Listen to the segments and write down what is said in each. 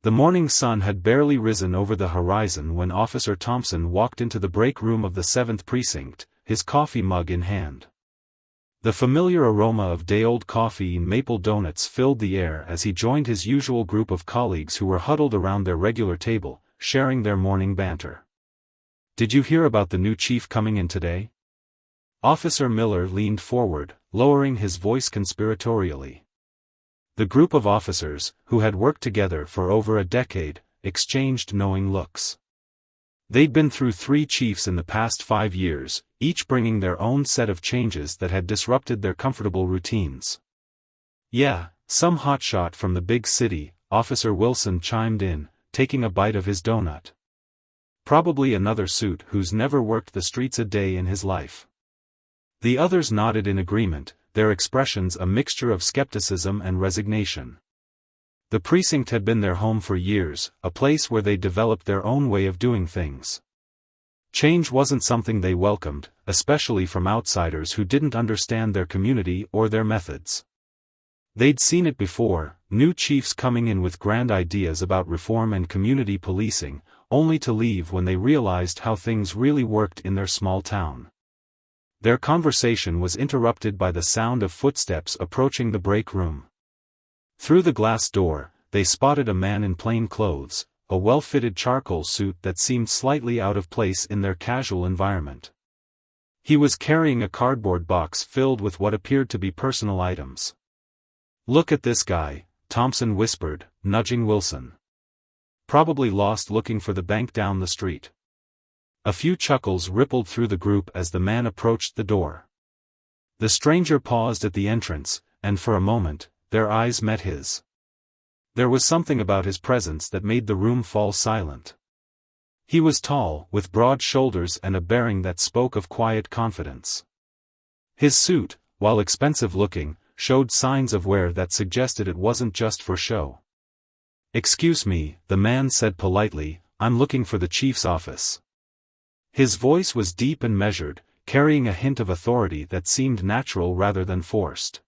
The morning sun had barely risen over the horizon when Officer Thompson walked into the break room of the 7th Precinct, his coffee mug in hand. The familiar aroma of day-old coffee and maple donuts filled the air as he joined his usual group of colleagues who were huddled around their regular table, sharing their morning banter. "Did you hear about the new chief coming in today?" Officer Miller leaned forward, lowering his voice conspiratorially. The group of officers, who had worked together for over a decade, exchanged knowing looks. They'd been through 3 chiefs in the past 5 years, each bringing their own set of changes that had disrupted their comfortable routines. "Yeah, some hotshot from the big city," Officer Wilson chimed in, taking a bite of his donut. "Probably another suit who's never worked the streets a day in his life." The others nodded in agreement, their expressions a mixture of skepticism and resignation. The precinct had been their home for years, a place where they developed their own way of doing things. Change wasn't something they welcomed, especially from outsiders who didn't understand their community or their methods. They'd seen it before, new chiefs coming in with grand ideas about reform and community policing, only to leave when they realized how things really worked in their small town. Their conversation was interrupted by the sound of footsteps approaching the break room. Through the glass door, they spotted a man in plain clothes, a well-fitted charcoal suit that seemed slightly out of place in their casual environment. He was carrying a cardboard box filled with what appeared to be personal items. "Look at this guy," Thompson whispered, nudging Wilson. "Probably lost looking for the bank down the street." A few chuckles rippled through the group as the man approached the door. The stranger paused at the entrance, and for a moment, their eyes met his. There was something about his presence that made the room fall silent. He was tall, with broad shoulders and a bearing that spoke of quiet confidence. His suit, while expensive-looking, showed signs of wear that suggested it wasn't just for show. "Excuse me," the man said politely, "I'm looking for the chief's office." His voice was deep and measured, carrying a hint of authority that seemed natural rather than forced.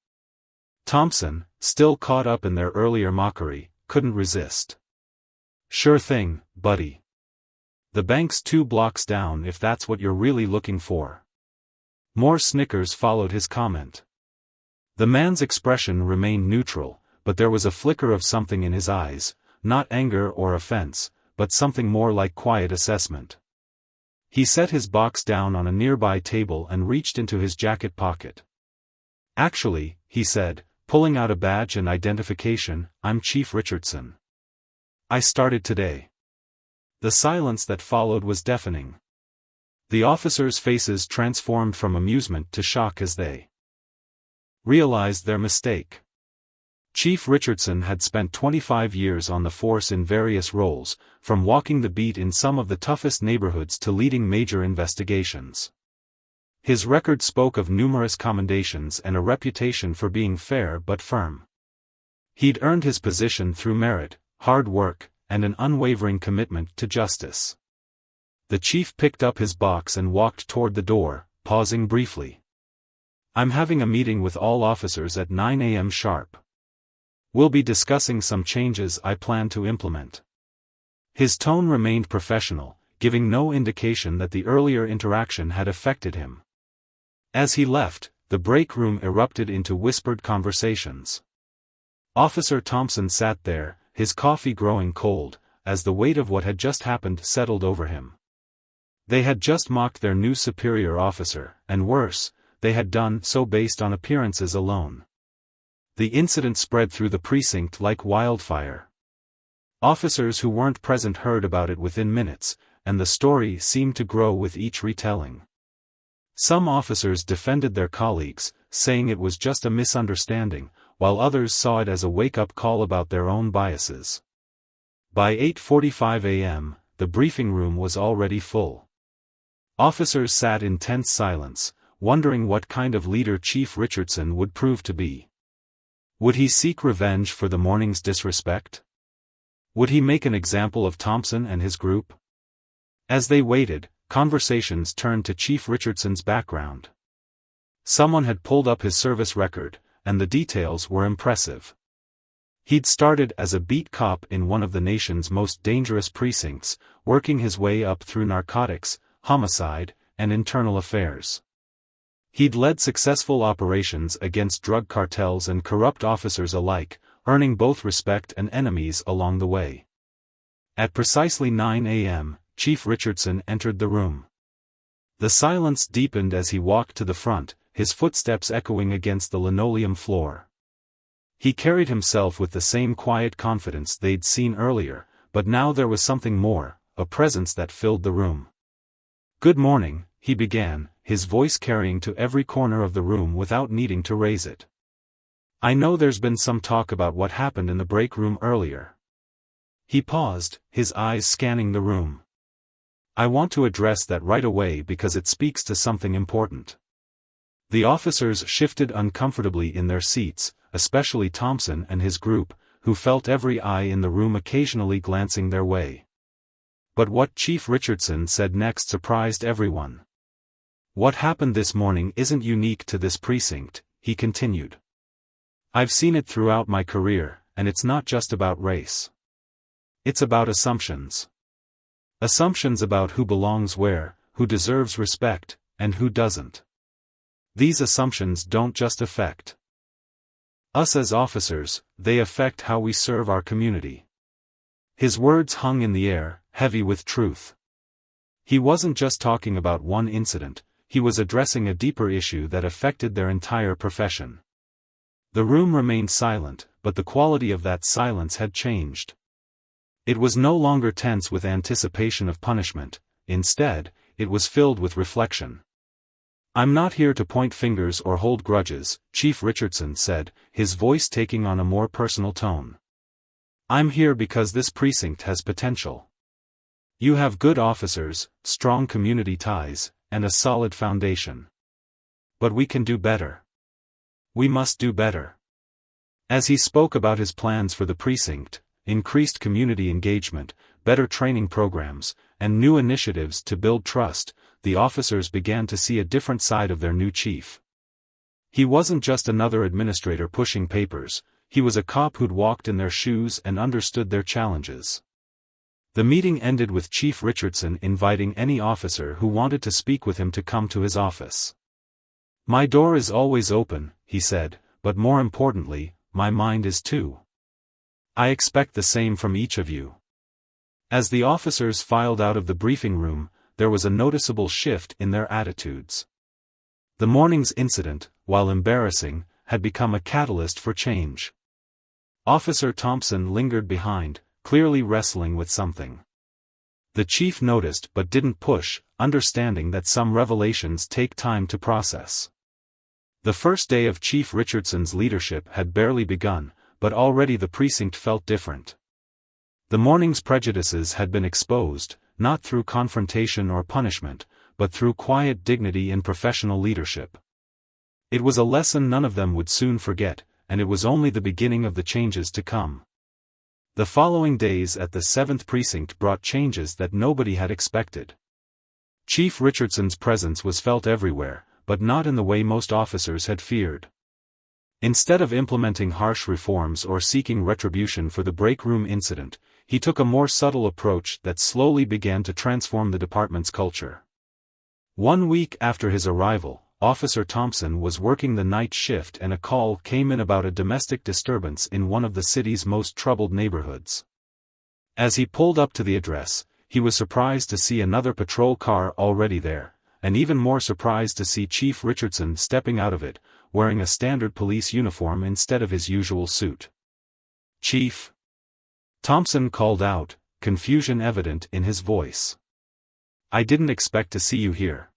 Thompson, still caught up in their earlier mockery, couldn't resist. "Sure thing, buddy. The bank's 2 blocks down if that's what you're really looking for." More snickers followed his comment. The man's expression remained neutral, but there was a flicker of something in his eyes, not anger or offense, but something more like quiet assessment. He set his box down on a nearby table and reached into his jacket pocket. "Actually," he said, pulling out a badge and identification, "I'm Chief Richardson. I started today." The silence that followed was deafening. The officers' faces transformed from amusement to shock as they realized their mistake. Chief Richardson had spent 25 years on the force in various roles, from walking the beat in some of the toughest neighborhoods to leading major investigations. His record spoke of numerous commendations and a reputation for being fair but firm. He'd earned his position through merit, hard work, and an unwavering commitment to justice. The chief picked up his box and walked toward the door, pausing briefly. "I'm having a meeting with all officers at 9 a.m. sharp. We'll be discussing some changes I plan to implement." His tone remained professional, giving no indication that the earlier interaction had affected him. As he left, the break room erupted into whispered conversations. Officer Thompson sat there, his coffee growing cold, as the weight of what had just happened settled over him. They had just mocked their new superior officer, and worse, they had done so based on appearances alone. The incident spread through the precinct like wildfire. Officers who weren't present heard about it within minutes, and the story seemed to grow with each retelling. Some officers defended their colleagues, saying it was just a misunderstanding, while others saw it as a wake-up call about their own biases. By 8:45 a.m., the briefing room was already full. Officers sat in tense silence, wondering what kind of leader Chief Richardson would prove to be. Would he seek revenge for the morning's disrespect? Would he make an example of Thompson and his group? As they waited, conversations turned to Chief Richardson's background. Someone had pulled up his service record, and the details were impressive. He'd started as a beat cop in one of the nation's most dangerous precincts, working his way up through narcotics, homicide, and internal affairs. He'd led successful operations against drug cartels and corrupt officers alike, earning both respect and enemies along the way. At precisely 9 a.m., Chief Richardson entered the room. The silence deepened as he walked to the front, his footsteps echoing against the linoleum floor. He carried himself with the same quiet confidence they'd seen earlier, but now there was something more, a presence that filled the room. "Good morning," he began, his voice carrying to every corner of the room without needing to raise it. "I know there's been some talk about what happened in the break room earlier." He paused, his eyes scanning the room. "I want to address that right away because it speaks to something important." The officers shifted uncomfortably in their seats, especially Thompson and his group, who felt every eye in the room occasionally glancing their way. But what Chief Richardson said next surprised everyone. "What happened this morning isn't unique to this precinct," he continued. "I've seen it throughout my career, and it's not just about race. It's about assumptions. Assumptions about who belongs where, who deserves respect, and who doesn't. These assumptions don't just affect us as officers, they affect how we serve our community." His words hung in the air, heavy with truth. He wasn't just talking about one incident, he was addressing a deeper issue that affected their entire profession. The room remained silent, but the quality of that silence had changed. It was no longer tense with anticipation of punishment, instead, it was filled with reflection. "I'm not here to point fingers or hold grudges," Chief Richardson said, his voice taking on a more personal tone. "I'm here because this precinct has potential. You have good officers, strong community ties, and a solid foundation. But we can do better. We must do better." As he spoke about his plans for the precinct, increased community engagement, better training programs, and new initiatives to build trust, the officers began to see a different side of their new chief. He wasn't just another administrator pushing papers, he was a cop who'd walked in their shoes and understood their challenges. The meeting ended with Chief Richardson inviting any officer who wanted to speak with him to come to his office. "My door is always open," he said, "but more importantly, my mind is too. I expect the same from each of you." As the officers filed out of the briefing room, there was a noticeable shift in their attitudes. The morning's incident, while embarrassing, had become a catalyst for change. Officer Thompson lingered behind, clearly wrestling with something. The chief noticed but didn't push, understanding that some revelations take time to process. The first day of Chief Richardson's leadership had barely begun, but already the precinct felt different. The morning's prejudices had been exposed, not through confrontation or punishment, but through quiet dignity and professional leadership. It was a lesson none of them would soon forget, and it was only the beginning of the changes to come. The following days at the 7th Precinct brought changes that nobody had expected. Chief Richardson's presence was felt everywhere, but not in the way most officers had feared. Instead of implementing harsh reforms or seeking retribution for the break room incident, he took a more subtle approach that slowly began to transform the department's culture. 1 week after his arrival, Officer Thompson was working the night shift and a call came in about a domestic disturbance in one of the city's most troubled neighborhoods. As he pulled up to the address, he was surprised to see another patrol car already there, and even more surprised to see Chief Richardson stepping out of it, wearing a standard police uniform instead of his usual suit. "Chief," Thompson called out, confusion evident in his voice. "I didn't expect to see you here."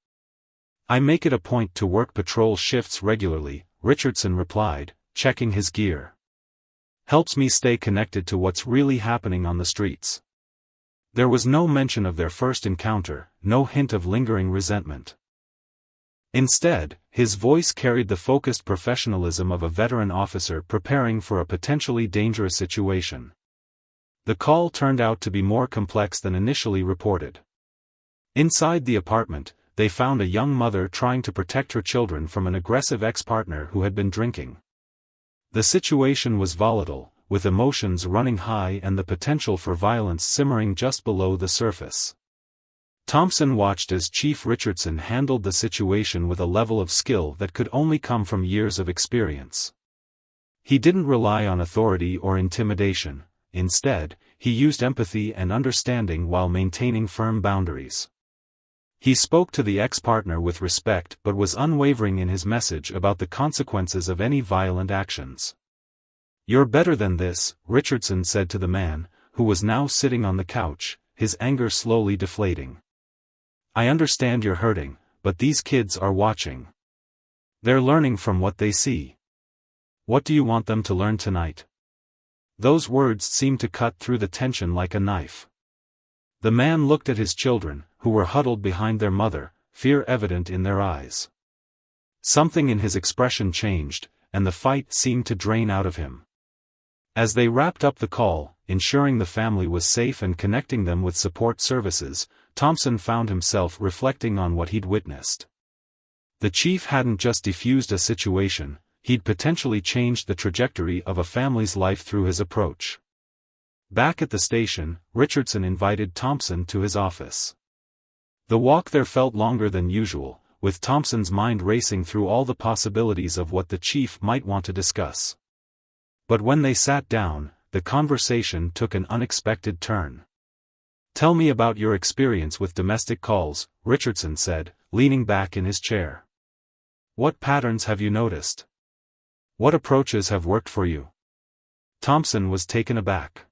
"I make it a point to work patrol shifts regularly," Richardson replied, checking his gear. "Helps me stay connected to what's really happening on the streets." There was no mention of their first encounter, no hint of lingering resentment. Instead, his voice carried the focused professionalism of a veteran officer preparing for a potentially dangerous situation. The call turned out to be more complex than initially reported. Inside the apartment, they found a young mother trying to protect her children from an aggressive ex-partner who had been drinking. The situation was volatile, with emotions running high and the potential for violence simmering just below the surface. Thompson watched as Chief Richardson handled the situation with a level of skill that could only come from years of experience. He didn't rely on authority or intimidation. Instead, he used empathy and understanding while maintaining firm boundaries. He spoke to the ex-partner with respect but was unwavering in his message about the consequences of any violent actions. "You're better than this," Richardson said to the man, who was now sitting on the couch, his anger slowly deflating. "I understand you're hurting, but these kids are watching. They're learning from what they see. What do you want them to learn tonight?" Those words seemed to cut through the tension like a knife. The man looked at his children, who were huddled behind their mother, fear evident in their eyes. Something in his expression changed, and the fight seemed to drain out of him. As they wrapped up the call, ensuring the family was safe and connecting them with support services, Thompson found himself reflecting on what he'd witnessed. The chief hadn't just defused a situation, he'd potentially changed the trajectory of a family's life through his approach. Back at the station, Richardson invited Thompson to his office. The walk there felt longer than usual, with Thompson's mind racing through all the possibilities of what the chief might want to discuss. But when they sat down, the conversation took an unexpected turn. "Tell me about your experience with domestic calls," Richardson said, leaning back in his chair. "What patterns have you noticed? What approaches have worked for you?" Thompson was taken aback.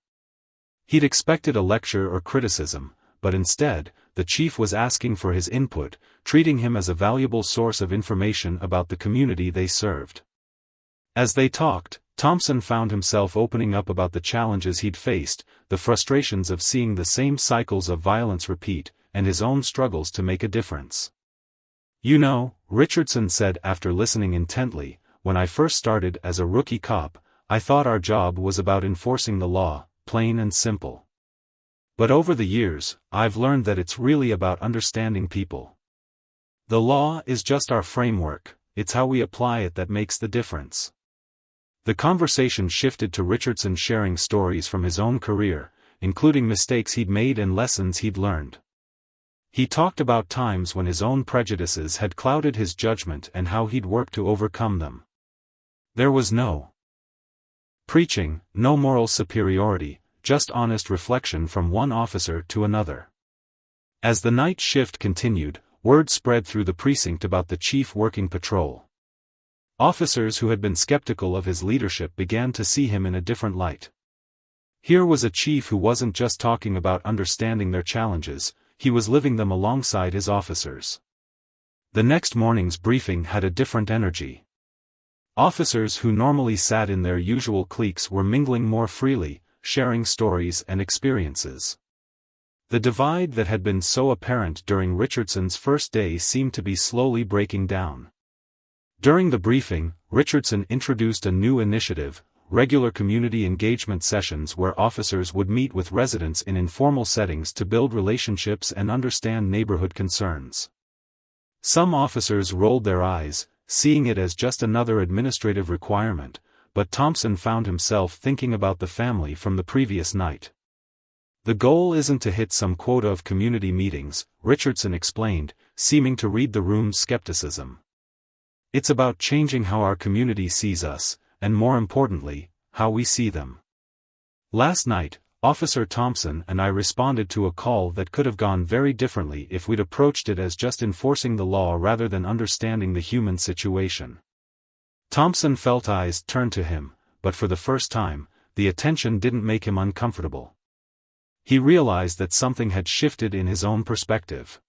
He'd expected a lecture or criticism, but instead, the chief was asking for his input, treating him as a valuable source of information about the community they served. As they talked, Thompson found himself opening up about the challenges he'd faced, the frustrations of seeing the same cycles of violence repeat, and his own struggles to make a difference. "You know," Richardson said after listening intently, "when I first started as a rookie cop, I thought our job was about enforcing the law, plain and simple. But over the years, I've learned that it's really about understanding people. The law is just our framework, it's how we apply it that makes the difference." The conversation shifted to Richardson sharing stories from his own career, including mistakes he'd made and lessons he'd learned. He talked about times when his own prejudices had clouded his judgment and how he'd worked to overcome them. There was no preaching, no moral superiority, just honest reflection from one officer to another. As the night shift continued, word spread through the precinct about the chief working patrol. Officers who had been skeptical of his leadership began to see him in a different light. Here was a chief who wasn't just talking about understanding their challenges, he was living them alongside his officers. The next morning's briefing had a different energy. Officers who normally sat in their usual cliques were mingling more freely, sharing stories and experiences. The divide that had been so apparent during Richardson's first day seemed to be slowly breaking down. During the briefing, Richardson introduced a new initiative, regular community engagement sessions where officers would meet with residents in informal settings to build relationships and understand neighborhood concerns. Some officers rolled their eyes, seeing it as just another administrative requirement, but Thompson found himself thinking about the family from the previous night. "The goal isn't to hit some quota of community meetings," Richardson explained, seeming to read the room's skepticism. "It's about changing how our community sees us, and more importantly, how we see them." Last night, Officer Thompson and I responded to a call that could have gone very differently if we'd approached it as just enforcing the law rather than understanding the human situation. Thompson felt eyes turn to him, but for the first time, the attention didn't make him uncomfortable. He realized that something had shifted in his own perspective.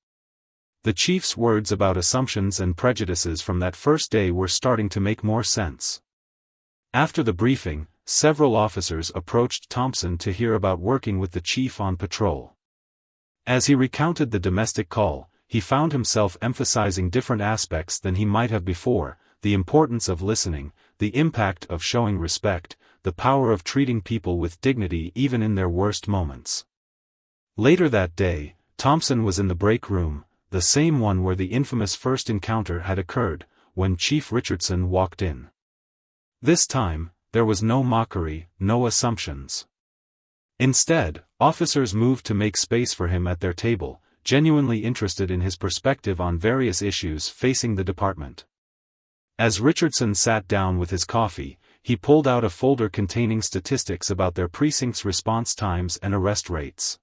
The chief's words about assumptions and prejudices from that first day were starting to make more sense. After the briefing, several officers approached Thompson to hear about working with the chief on patrol. As he recounted the domestic call, he found himself emphasizing different aspects than he might have before: the importance of listening, the impact of showing respect, the power of treating people with dignity even in their worst moments. Later that day, Thompson was in the break room, the same one where the infamous first encounter had occurred, when Chief Richardson walked in. This time, there was no mockery, no assumptions. Instead, officers moved to make space for him at their table, genuinely interested in his perspective on various issues facing the department. As Richardson sat down with his coffee, he pulled out a folder containing statistics about their precinct's response times and arrest rates.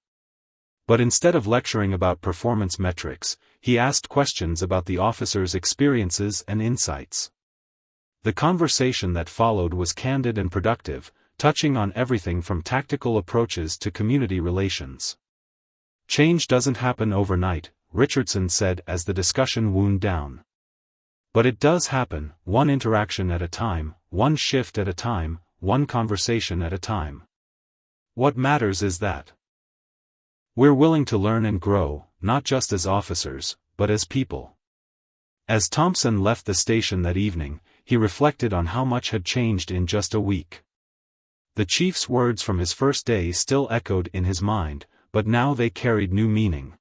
But instead of lecturing about performance metrics, he asked questions about the officers' experiences and insights. The conversation that followed was candid and productive, touching on everything from tactical approaches to community relations. Change doesn't happen overnight, Richardson said as the discussion wound down. But it does happen, one interaction at a time, one shift at a time, one conversation at a time. What matters is that we're willing to learn and grow, not just as officers, but as people. As Thompson left the station that evening, he reflected on how much had changed in just a week. The chief's words from his first day still echoed in his mind, but now they carried new meaning.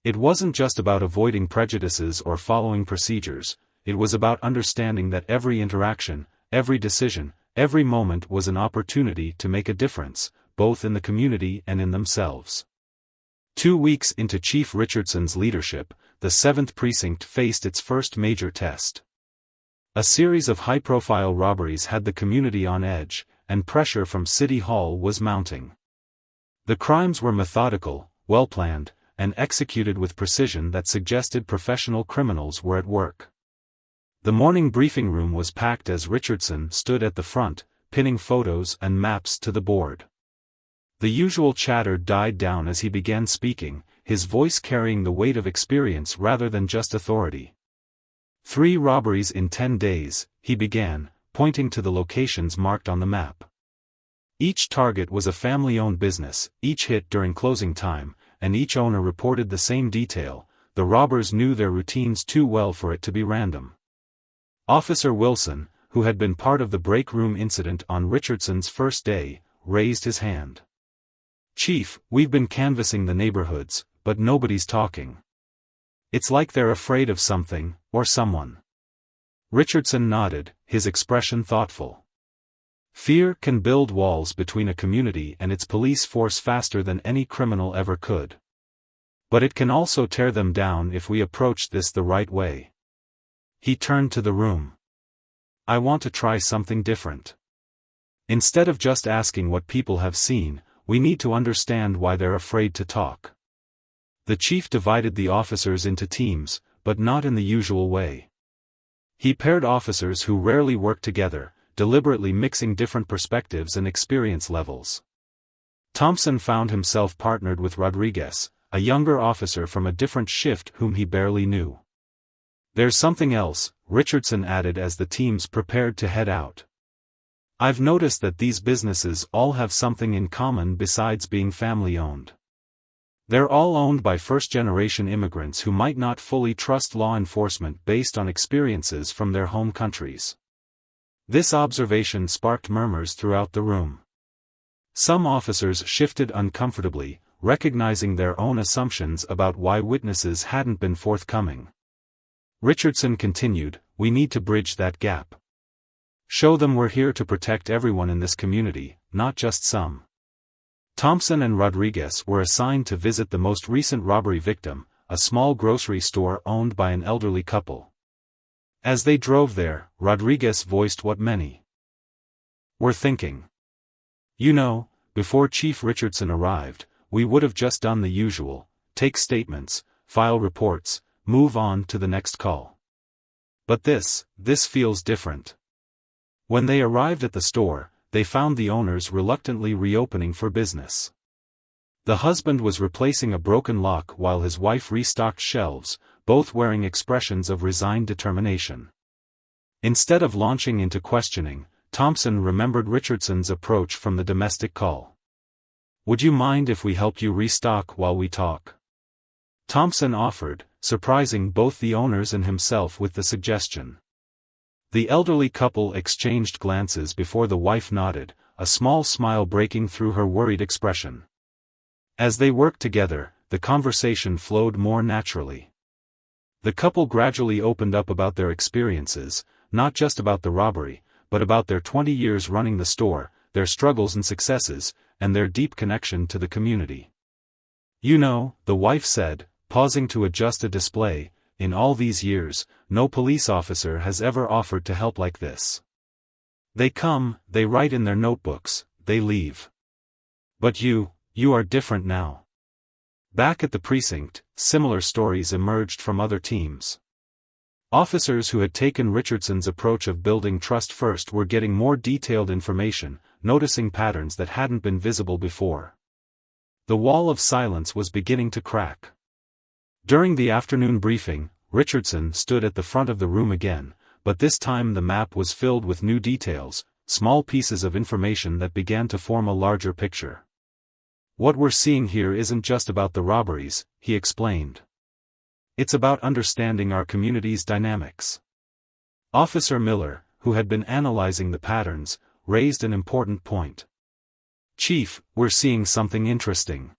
It wasn't just about avoiding prejudices or following procedures, it was about understanding that every interaction, every decision, every moment was an opportunity to make a difference, both in the community and in themselves. 2 weeks into Chief Richardson's leadership, the 7th Precinct faced its first major test. A series of high-profile robberies had the community on edge, and pressure from City Hall was mounting. The crimes were methodical, well-planned, and executed with precision that suggested professional criminals were at work. The morning briefing room was packed as Richardson stood at the front, pinning photos and maps to the board. The usual chatter died down as he began speaking, his voice carrying the weight of experience rather than just authority. 3 robberies in 10 days, he began, pointing to the locations marked on the map. Each target was a family-owned business, each hit during closing time, and each owner reported the same detail: the robbers knew their routines too well for it to be random. Officer Wilson, who had been part of the break room incident on Richardson's first day, raised his hand. "Chief, we've been canvassing the neighborhoods, but nobody's talking. It's like they're afraid of something, or someone." Richardson nodded, his expression thoughtful. "Fear can build walls between a community and its police force faster than any criminal ever could. But it can also tear them down if we approach this the right way." He turned to the room. "I want to try something different. Instead of just asking what people have seen, we need to understand why they're afraid to talk." The chief divided the officers into teams, but not in the usual way. He paired officers who rarely worked together, deliberately mixing different perspectives and experience levels. Thompson found himself partnered with Rodriguez, a younger officer from a different shift whom he barely knew. "There's something else," Richardson added as the teams prepared to head out. "I've noticed that these businesses all have something in common besides being family-owned. They're all owned by first-generation immigrants who might not fully trust law enforcement based on experiences from their home countries." This observation sparked murmurs throughout the room. Some officers shifted uncomfortably, recognizing their own assumptions about why witnesses hadn't been forthcoming. Richardson continued, "We need to bridge that gap. Show them we're here to protect everyone in this community, not just some." Thompson and Rodriguez were assigned to visit the most recent robbery victim, a small grocery store owned by an elderly couple. As they drove there, Rodriguez voiced what many were thinking. "You know, before Chief Richardson arrived, we would have just done the usual: take statements, file reports, move on to the next call. But this feels different." When they arrived at the store, they found the owners reluctantly reopening for business. The husband was replacing a broken lock while his wife restocked shelves, both wearing expressions of resigned determination. Instead of launching into questioning, Thompson remembered Richardson's approach from the domestic call. "Would you mind if we helped you restock while we talk?" Thompson offered, surprising both the owners and himself with the suggestion. The elderly couple exchanged glances before the wife nodded, a small smile breaking through her worried expression. As they worked together, the conversation flowed more naturally. The couple gradually opened up about their experiences, not just about the robbery, but about their 20 years running the store, their struggles and successes, and their deep connection to the community. "You know," the wife said, pausing to adjust a display, "in all these years, no police officer has ever offered to help like this. They come, they write in their notebooks, they leave. But you are different now." Back at the precinct, similar stories emerged from other teams. Officers who had taken Richardson's approach of building trust first were getting more detailed information, noticing patterns that hadn't been visible before. The wall of silence was beginning to crack. During the afternoon briefing, Richardson stood at the front of the room again, but this time the map was filled with new details, small pieces of information that began to form a larger picture. "What we're seeing here isn't just about the robberies," he explained. "It's about understanding our community's dynamics." Officer Miller, who had been analyzing the patterns, raised an important point. "Chief, we're seeing something interesting.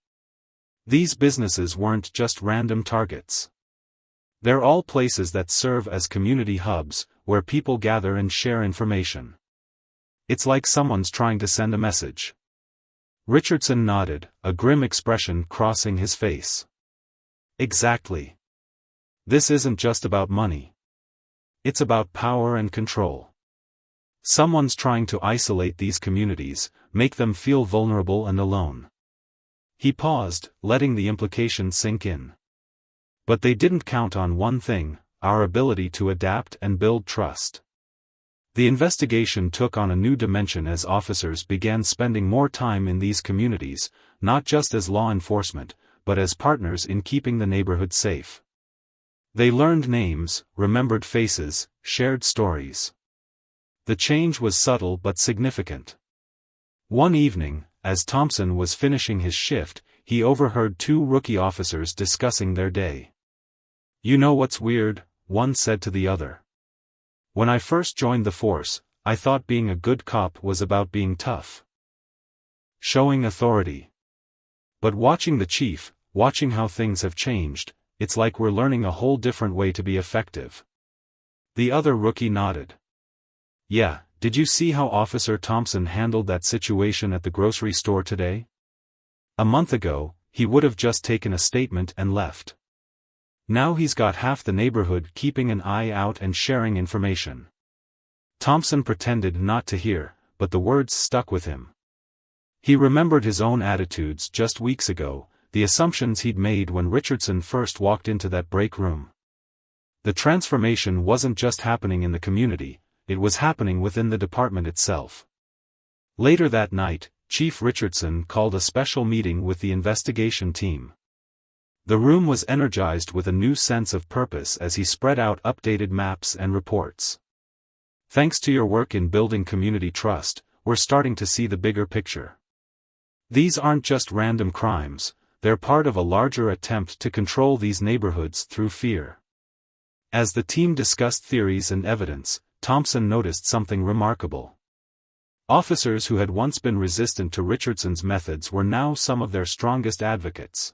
These businesses weren't just random targets. They're all places that serve as community hubs, where people gather and share information. It's like someone's trying to send a message." Richardson nodded, a grim expression crossing his face. "Exactly. This isn't just about money. It's about power and control. Someone's trying to isolate these communities, make them feel vulnerable and alone." He paused, letting the implication sink in. "But they didn't count on one thing, our ability to adapt and build trust." The investigation took on a new dimension as officers began spending more time in these communities, not just as law enforcement, but as partners in keeping the neighborhood safe. They learned names, remembered faces, shared stories. The change was subtle but significant. One evening, as Thompson was finishing his shift, he overheard two rookie officers discussing their day. "You know what's weird?" one said to the other. "When I first joined the force, I thought being a good cop was about being tough, showing authority. But watching the chief, watching how things have changed, it's like we're learning a whole different way to be effective." The other rookie nodded. "Yeah, did you see how Officer Thompson handled that situation at the grocery store today? A month ago, he would have just taken a statement and left. Now he's got half the neighborhood keeping an eye out and sharing information." Thompson pretended not to hear, but the words stuck with him. He remembered his own attitudes just weeks ago, the assumptions he'd made when Richardson first walked into that break room. The transformation wasn't just happening in the community, it was happening within the department itself. Later that night, Chief Richardson called a special meeting with the investigation team. The room was energized with a new sense of purpose as he spread out updated maps and reports. "Thanks to your work in building community trust, we're starting to see the bigger picture. These aren't just random crimes, they're part of a larger attempt to control these neighborhoods through fear." As the team discussed theories and evidence, Thompson noticed something remarkable. Officers who had once been resistant to Richardson's methods were now some of their strongest advocates.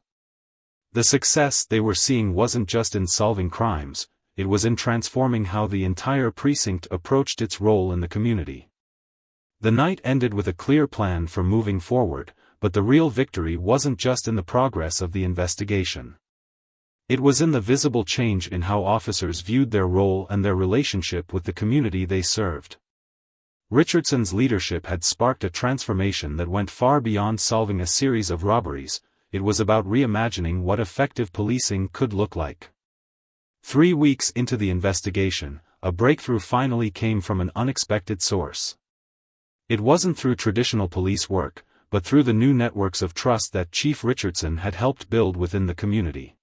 The success they were seeing wasn't just in solving crimes, it was in transforming how the entire precinct approached its role in the community. The night ended with a clear plan for moving forward, but the real victory wasn't just in the progress of the investigation. It was in the visible change in how officers viewed their role and their relationship with the community they served. Richardson's leadership had sparked a transformation that went far beyond solving a series of robberies, it was about reimagining what effective policing could look like. 3 weeks into the investigation, a breakthrough finally came from an unexpected source. It wasn't through traditional police work, but through the new networks of trust that Chief Richardson had helped build within the community.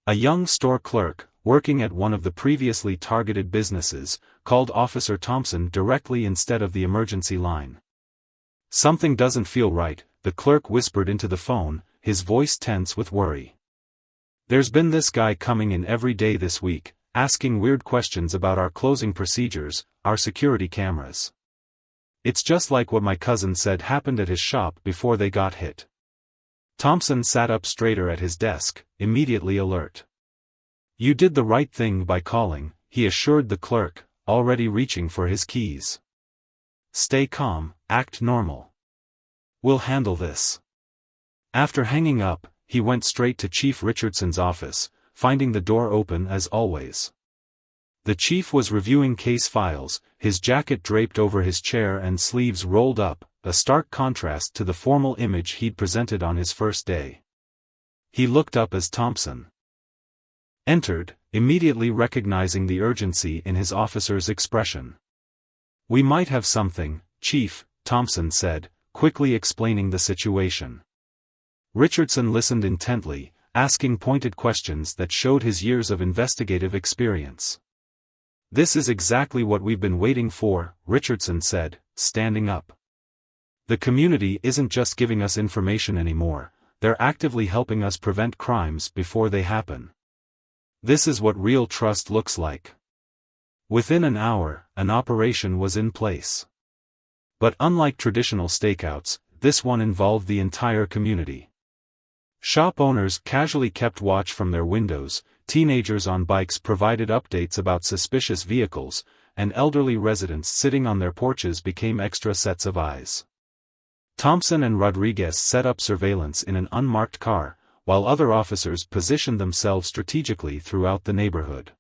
A young store clerk, working at one of the previously targeted businesses, called Officer Thompson directly instead of the emergency line. "Something doesn't feel right," the clerk whispered into the phone, his voice tense with worry. "There's been this guy coming in every day this week, asking weird questions about our closing procedures, our security cameras. It's just like what my cousin said happened at his shop before they got hit." Thompson sat up straighter at his desk, immediately alert. "You did the right thing by calling," he assured the clerk, already reaching for his keys. Stay calm, act normal. We'll handle this. After hanging up, he went straight to Chief Richardson's office, finding the door open as always. The chief was reviewing case files, his jacket draped over his chair and sleeves rolled up, a stark contrast to the formal image he'd presented on his first day. He looked up as Thompson entered, immediately recognizing the urgency in his officer's expression. "We might have something, Chief," Thompson said, quickly explaining the situation. Richardson listened intently, asking pointed questions that showed his years of investigative experience. "This is exactly what we've been waiting for," Richardson said, standing up. "The community isn't just giving us information anymore, they're actively helping us prevent crimes before they happen. This is what real trust looks like." Within an hour, an operation was in place. But unlike traditional stakeouts, this one involved the entire community. Shop owners casually kept watch from their windows, teenagers on bikes provided updates about suspicious vehicles, and elderly residents sitting on their porches became extra sets of eyes. Thompson and Rodriguez set up surveillance in an unmarked car, while other officers positioned themselves strategically throughout the neighborhood.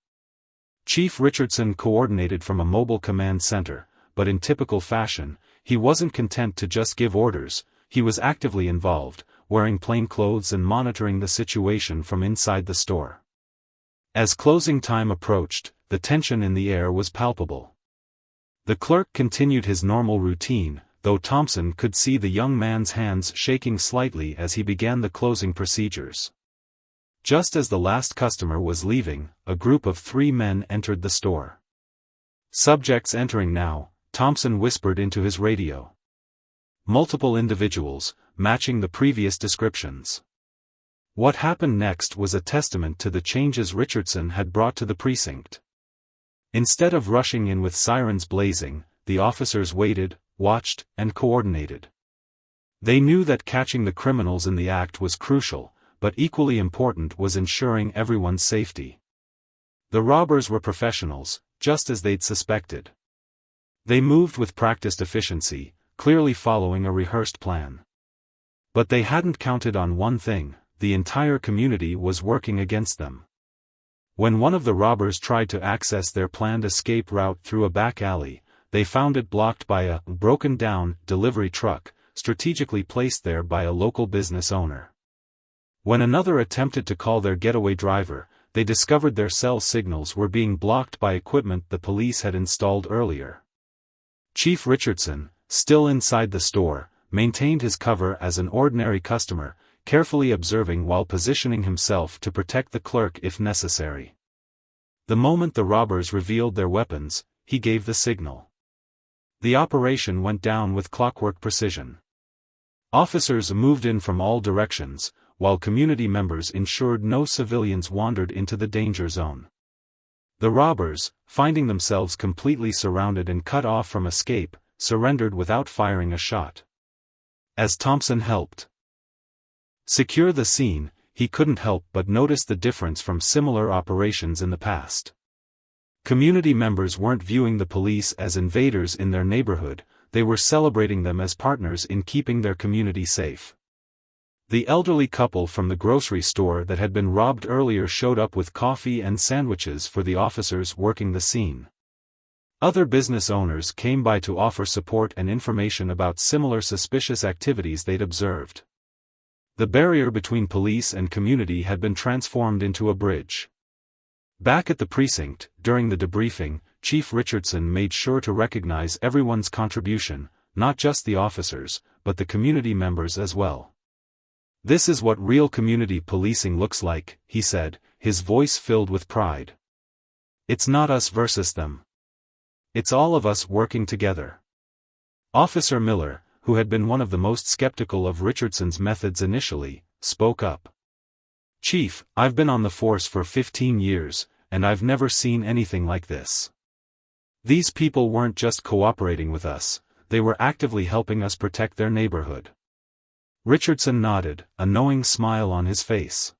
Chief Richardson coordinated from a mobile command center, but in typical fashion, he wasn't content to just give orders, he was actively involved, wearing plain clothes and monitoring the situation from inside the store. As closing time approached, the tension in the air was palpable. The clerk continued his normal routine, though Thompson could see the young man's hands shaking slightly as he began the closing procedures. Just as the last customer was leaving, a group of 3 men entered the store. "Subjects entering now," Thompson whispered into his radio. Multiple individuals, matching the previous descriptions. What happened next was a testament to the changes Richardson had brought to the precinct. Instead of rushing in with sirens blazing, the officers waited, watched, and coordinated. They knew that catching the criminals in the act was crucial, but equally important was ensuring everyone's safety. The robbers were professionals, just as they'd suspected. They moved with practiced efficiency, clearly following a rehearsed plan. But they hadn't counted on one thing: the entire community was working against them. When one of the robbers tried to access their planned escape route through a back alley, they found it blocked by a broken-down delivery truck, strategically placed there by a local business owner. When another attempted to call their getaway driver, they discovered their cell signals were being blocked by equipment the police had installed earlier. Chief Richardson, still inside the store, maintained his cover as an ordinary customer, carefully observing while positioning himself to protect the clerk if necessary. The moment the robbers revealed their weapons, he gave the signal. The operation went down with clockwork precision. Officers moved in from all directions, while community members ensured no civilians wandered into the danger zone. The robbers, finding themselves completely surrounded and cut off from escape, surrendered without firing a shot. As Thompson helped secure the scene, he couldn't help but notice the difference from similar operations in the past. Community members weren't viewing the police as invaders in their neighborhood, they were celebrating them as partners in keeping their community safe. The elderly couple from the grocery store that had been robbed earlier showed up with coffee and sandwiches for the officers working the scene. Other business owners came by to offer support and information about similar suspicious activities they'd observed. The barrier between police and community had been transformed into a bridge. Back at the precinct, during the debriefing, Chief Richardson made sure to recognize everyone's contribution, not just the officers, but the community members as well. "This is what real community policing looks like," he said, his voice filled with pride. "It's not us versus them. It's all of us working together." Officer Miller, who had been one of the most skeptical of Richardson's methods initially, spoke up. "Chief, I've been on the force for 15 years, and I've never seen anything like this. These people weren't just cooperating with us, they were actively helping us protect their neighborhood." Richardson nodded, a knowing smile on his face.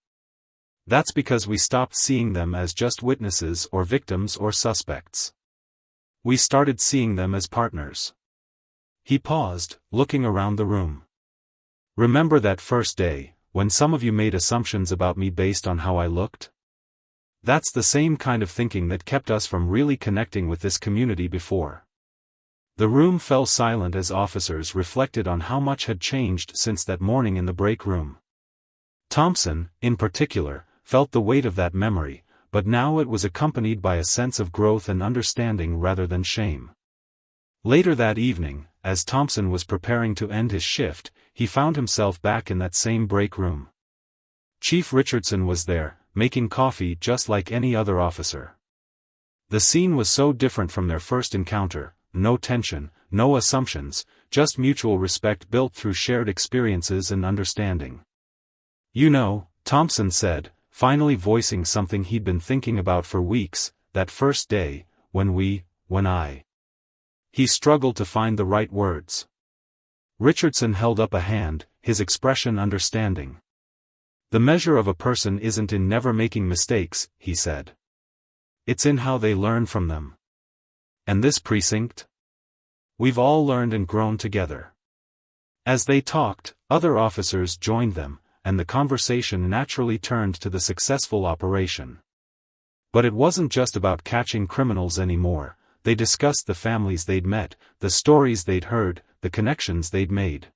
"That's because we stopped seeing them as just witnesses or victims or suspects. We started seeing them as partners. He paused, looking around the room. Remember that first day, when some of you made assumptions about me based on how I looked? That's the same kind of thinking that kept us from really connecting with this community before. The room fell silent as officers reflected on how much had changed since that morning in the break room. Thompson, in particular, felt the weight of that memory, but now it was accompanied by a sense of growth and understanding rather than shame. Later that evening, as Thompson was preparing to end his shift, he found himself back in that same break room. Chief Richardson was there, making coffee just like any other officer. The scene was so different from their first encounter: no tension, no assumptions, just mutual respect built through shared experiences and understanding. "You know," Thompson said, finally voicing something he'd been thinking about for weeks, "that first day, when I..." He struggled to find the right words. Richardson held up a hand, his expression understanding. "The measure of a person isn't in never making mistakes," he said. "It's in how they learn from them. And this precinct? We've all learned and grown together." As they talked, other officers joined them, and the conversation naturally turned to the successful operation. But it wasn't just about catching criminals anymore. They discussed the families they'd met, the stories they'd heard, the connections they'd made.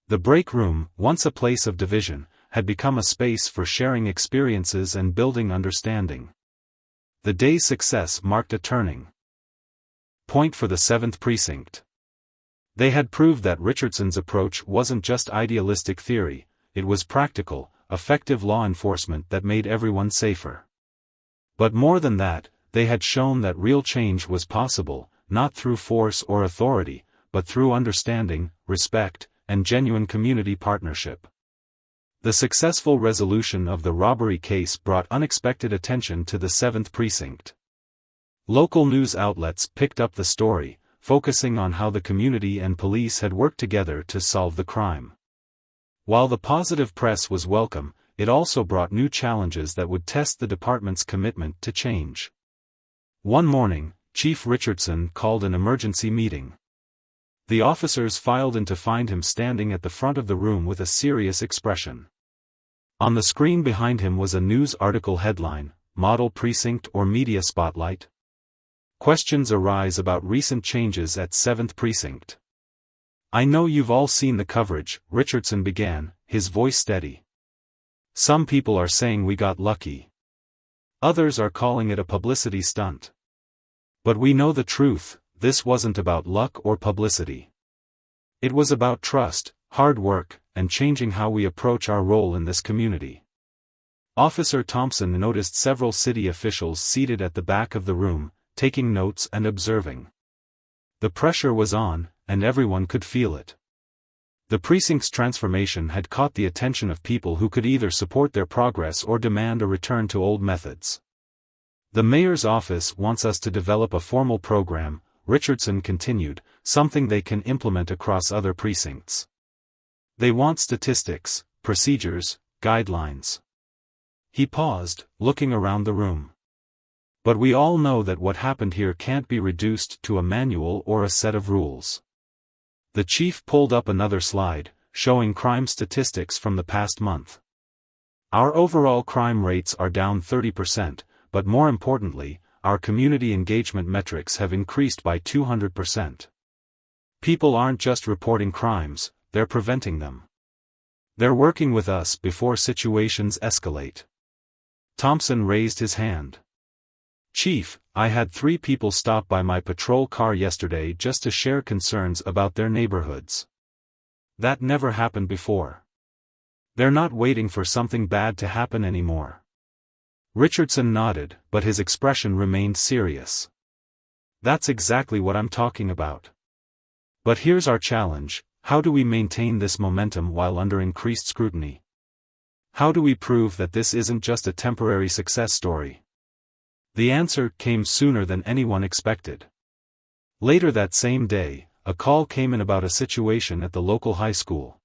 The break room, once a place of division, had become a space for sharing experiences and building understanding. The day's success marked a turning point for the 7th Precinct. They had proved that Richardson's approach wasn't just idealistic theory, it was practical, effective law enforcement that made everyone safer. But more than that, they had shown that real change was possible, not through force or authority, but through understanding, respect, and genuine community partnership. The successful resolution of the robbery case brought unexpected attention to the 7th Precinct. Local news outlets picked up the story, focusing on how the community and police had worked together to solve the crime. While the positive press was welcome, it also brought new challenges that would test the department's commitment to change. One morning, Chief Richardson called an emergency meeting. The officers filed in to find him standing at the front of the room with a serious expression. On the screen behind him was a news article headline: "Model Precinct or Media Spotlight?" Questions arise about recent changes at 7th Precinct. "I know you've all seen the coverage," Richardson began, his voice steady. "Some people are saying we got lucky. Others are calling it a publicity stunt. But we know the truth: this wasn't about luck or publicity. It was about trust, hard work, and changing how we approach our role in this community." Officer Thompson noticed several city officials seated at the back of the room, taking notes and observing. The pressure was on, and everyone could feel it. The precinct's transformation had caught the attention of people who could either support their progress or demand a return to old methods. "The mayor's office wants us to develop a formal program," Richardson continued, "something they can implement across other precincts. They want statistics, procedures, guidelines." He paused, looking around the room. "But we all know that what happened here can't be reduced to a manual or a set of rules." The chief pulled up another slide, showing crime statistics from the past month. "Our overall crime rates are down 30%, but more importantly, our community engagement metrics have increased by 200%. People aren't just reporting crimes, they're preventing them. They're working with us before situations escalate." Thompson raised his hand. "Chief, I had 3 people stop by my patrol car yesterday just to share concerns about their neighborhoods. That never happened before. They're not waiting for something bad to happen anymore." Richardson nodded, but his expression remained serious. "That's exactly what I'm talking about. But here's our challenge: how do we maintain this momentum while under increased scrutiny? How do we prove that this isn't just a temporary success story?" The answer came sooner than anyone expected. Later that same day, a call came in about a situation at the local high school.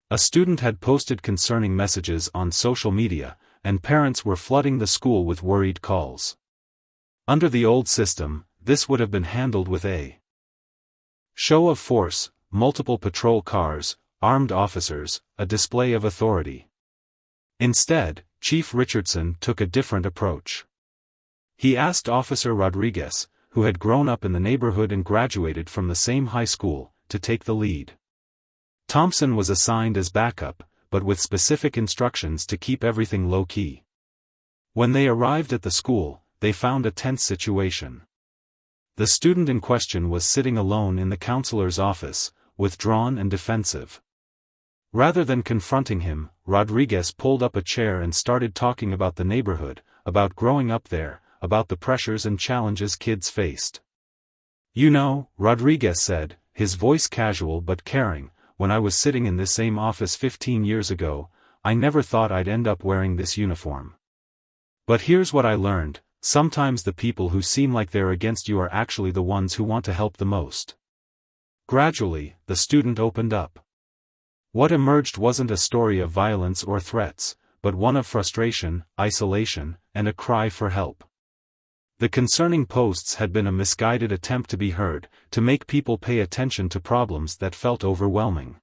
A student had posted concerning messages on social media, and parents were flooding the school with worried calls. Under the old system, this would have been handled with a Show of force, multiple patrol cars, armed officers, a display of authority. Instead, Chief Richardson took a different approach. He asked Officer Rodriguez, who had grown up in the neighborhood and graduated from the same high school, to take the lead. Thompson was assigned as backup, but with specific instructions to keep everything low-key. When they arrived at the school, they found a tense situation. The student in question was sitting alone in the counselor's office, withdrawn and defensive. Rather than confronting him, Rodriguez pulled up a chair and started talking about the neighborhood, about growing up there, about the pressures and challenges kids faced. "You know," Rodriguez said, his voice casual but caring, "when I was sitting in this same office 15 years ago, I never thought I'd end up wearing this uniform. But here's what I learned: sometimes the people who seem like they're against you are actually the ones who want to help the most." Gradually, the student opened up. What emerged wasn't a story of violence or threats, but one of frustration, isolation, and a cry for help. The concerning posts had been a misguided attempt to be heard, to make people pay attention to problems that felt overwhelming.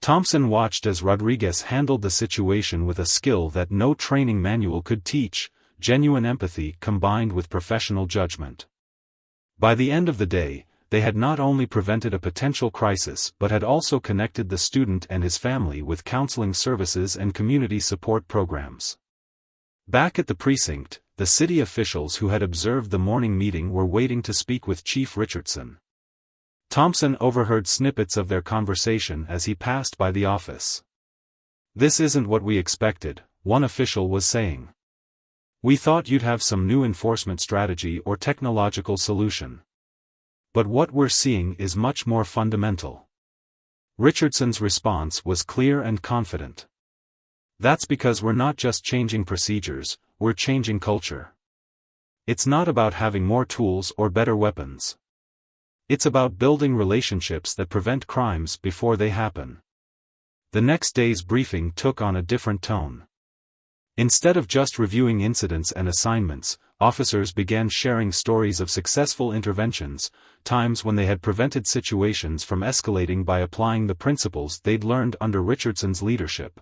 Thompson watched as Rodriguez handled the situation with a skill that no training manual could teach: genuine empathy combined with professional judgment. By the end of the day, they had not only prevented a potential crisis but had also connected the student and his family with counseling services and community support programs. Back at the precinct, the city officials who had observed the morning meeting were waiting to speak with Chief Richardson. Thompson overheard snippets of their conversation as he passed by the office. "This isn't what we expected," one official was saying. "We thought you'd have some new enforcement strategy or technological solution. But what we're seeing is much more fundamental." Richardson's response was clear and confident. "That's because we're not just changing procedures, we're changing culture. It's not about having more tools or better weapons. It's about building relationships that prevent crimes before they happen." The next day's briefing took on a different tone. Instead of just reviewing incidents and assignments, officers began sharing stories of successful interventions, times when they had prevented situations from escalating by applying the principles they'd learned under Richardson's leadership.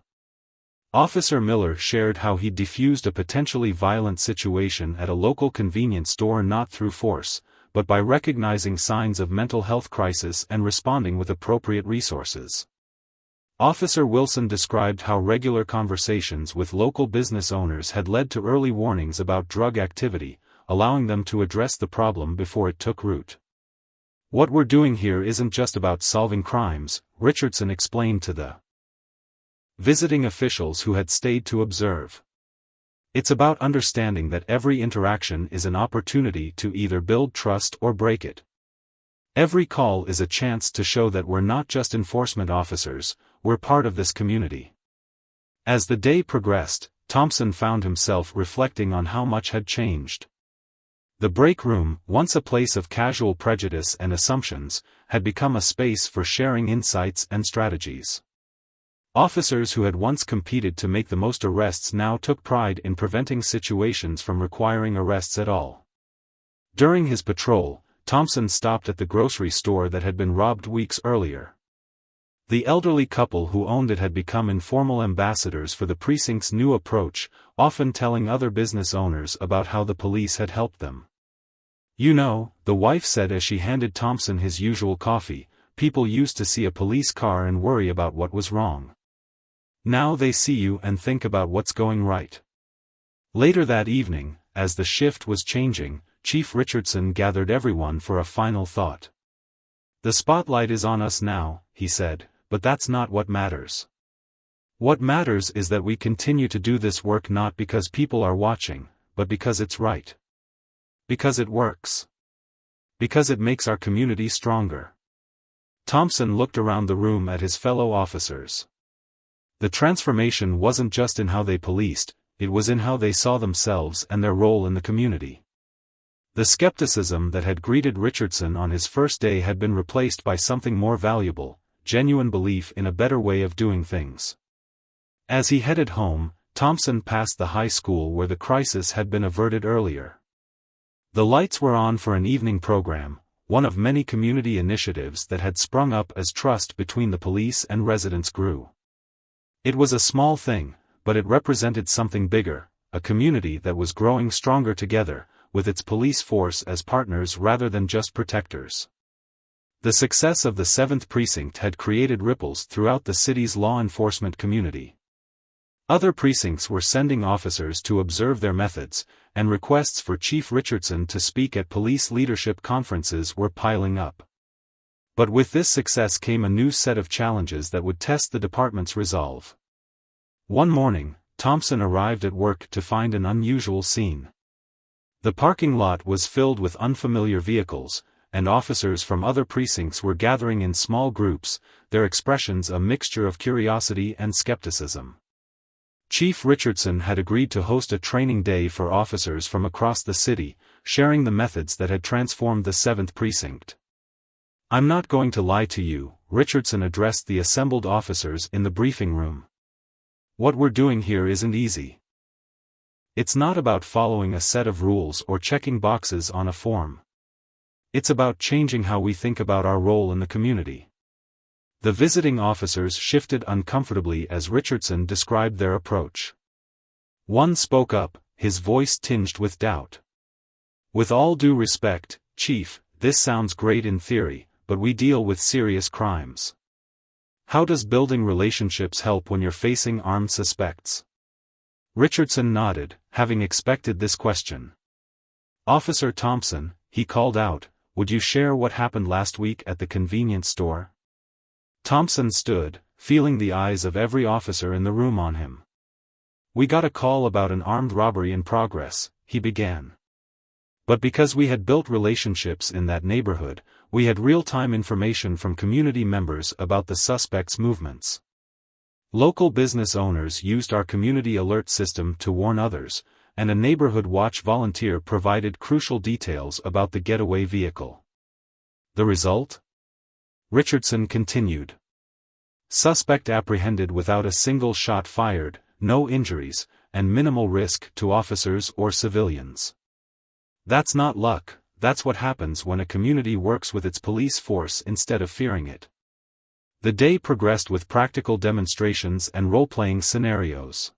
Officer Miller shared how he'd defused a potentially violent situation at a local convenience store not through force, but by recognizing signs of mental health crisis and responding with appropriate resources. Officer Wilson described how regular conversations with local business owners had led to early warnings about drug activity, allowing them to address the problem before it took root. "What we're doing here isn't just about solving crimes," Richardson explained to the visiting officials who had stayed to observe. "It's about understanding that every interaction is an opportunity to either build trust or break it. Every call is a chance to show that we're not just enforcement officers, we're part of this community." As the day progressed, Thompson found himself reflecting on how much had changed. The break room, once a place of casual prejudice and assumptions, had become a space for sharing insights and strategies. Officers who had once competed to make the most arrests now took pride in preventing situations from requiring arrests at all. During his patrol, Thompson stopped at the grocery store that had been robbed weeks earlier. The elderly couple who owned it had become informal ambassadors for the precinct's new approach, often telling other business owners about how the police had helped them. "You know," the wife said as she handed Thompson his usual coffee, "people used to see a police car and worry about what was wrong. Now they see you and think about what's going right." Later that evening, as the shift was changing, Chief Richardson gathered everyone for a final thought. "The spotlight is on us now," he said, "but that's not what matters. What matters is that we continue to do this work not because people are watching, but because it's right. Because it works. Because it makes our community stronger." Thompson looked around the room at his fellow officers. The transformation wasn't just in how they policed, it was in how they saw themselves and their role in the community. The skepticism that had greeted Richardson on his first day had been replaced by something more valuable: genuine belief in a better way of doing things. As he headed home, Thompson passed the high school where the crisis had been averted earlier. The lights were on for an evening program, one of many community initiatives that had sprung up as trust between the police and residents grew. It was a small thing, but it represented something bigger, a community that was growing stronger together, with its police force as partners rather than just protectors. The success of the 7th Precinct had created ripples throughout the city's law enforcement community. Other precincts were sending officers to observe their methods, and requests for Chief Richardson to speak at police leadership conferences were piling up. But with this success came a new set of challenges that would test the department's resolve. One morning, Thompson arrived at work to find an unusual scene. The parking lot was filled with unfamiliar vehicles, and officers from other precincts were gathering in small groups, their expressions a mixture of curiosity and skepticism. Chief Richardson had agreed to host a training day for officers from across the city, sharing the methods that had transformed the 7th Precinct. "I'm not going to lie to you," Richardson addressed the assembled officers in the briefing room. "What we're doing here isn't easy. It's not about following a set of rules or checking boxes on a form. It's about changing how we think about our role in the community." The visiting officers shifted uncomfortably as Richardson described their approach. One spoke up, his voice tinged with doubt. "With all due respect, Chief, this sounds great in theory, but we deal with serious crimes. How does building relationships help when you're facing armed suspects?" Richardson nodded, having expected this question. "Officer Thompson," he called out, "would you share what happened last week at the convenience store?" Thompson stood, feeling the eyes of every officer in the room on him. "We got a call about an armed robbery in progress," he began. "But because we had built relationships in that neighborhood, we had real-time information from community members about the suspect's movements. Local business owners used our community alert system to warn others, and a neighborhood watch volunteer provided crucial details about the getaway vehicle. The result?" Richardson continued. "Suspect apprehended without a single shot fired, no injuries, and minimal risk to officers or civilians. That's not luck, that's what happens when a community works with its police force instead of fearing it." The day progressed with practical demonstrations and role-playing scenarios.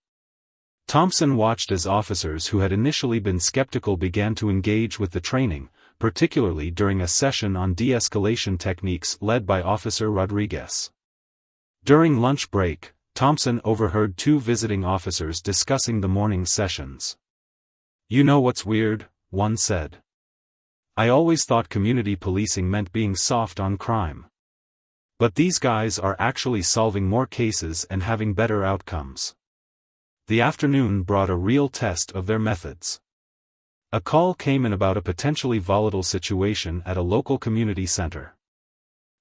Thompson watched as officers who had initially been skeptical began to engage with the training, particularly during a session on de-escalation techniques led by Officer Rodriguez. During lunch break, Thompson overheard two visiting officers discussing the morning sessions. "You know what's weird?" one said. "I always thought community policing meant being soft on crime. But these guys are actually solving more cases and having better outcomes." The afternoon brought a real test of their methods. A call came in about a potentially volatile situation at a local community center.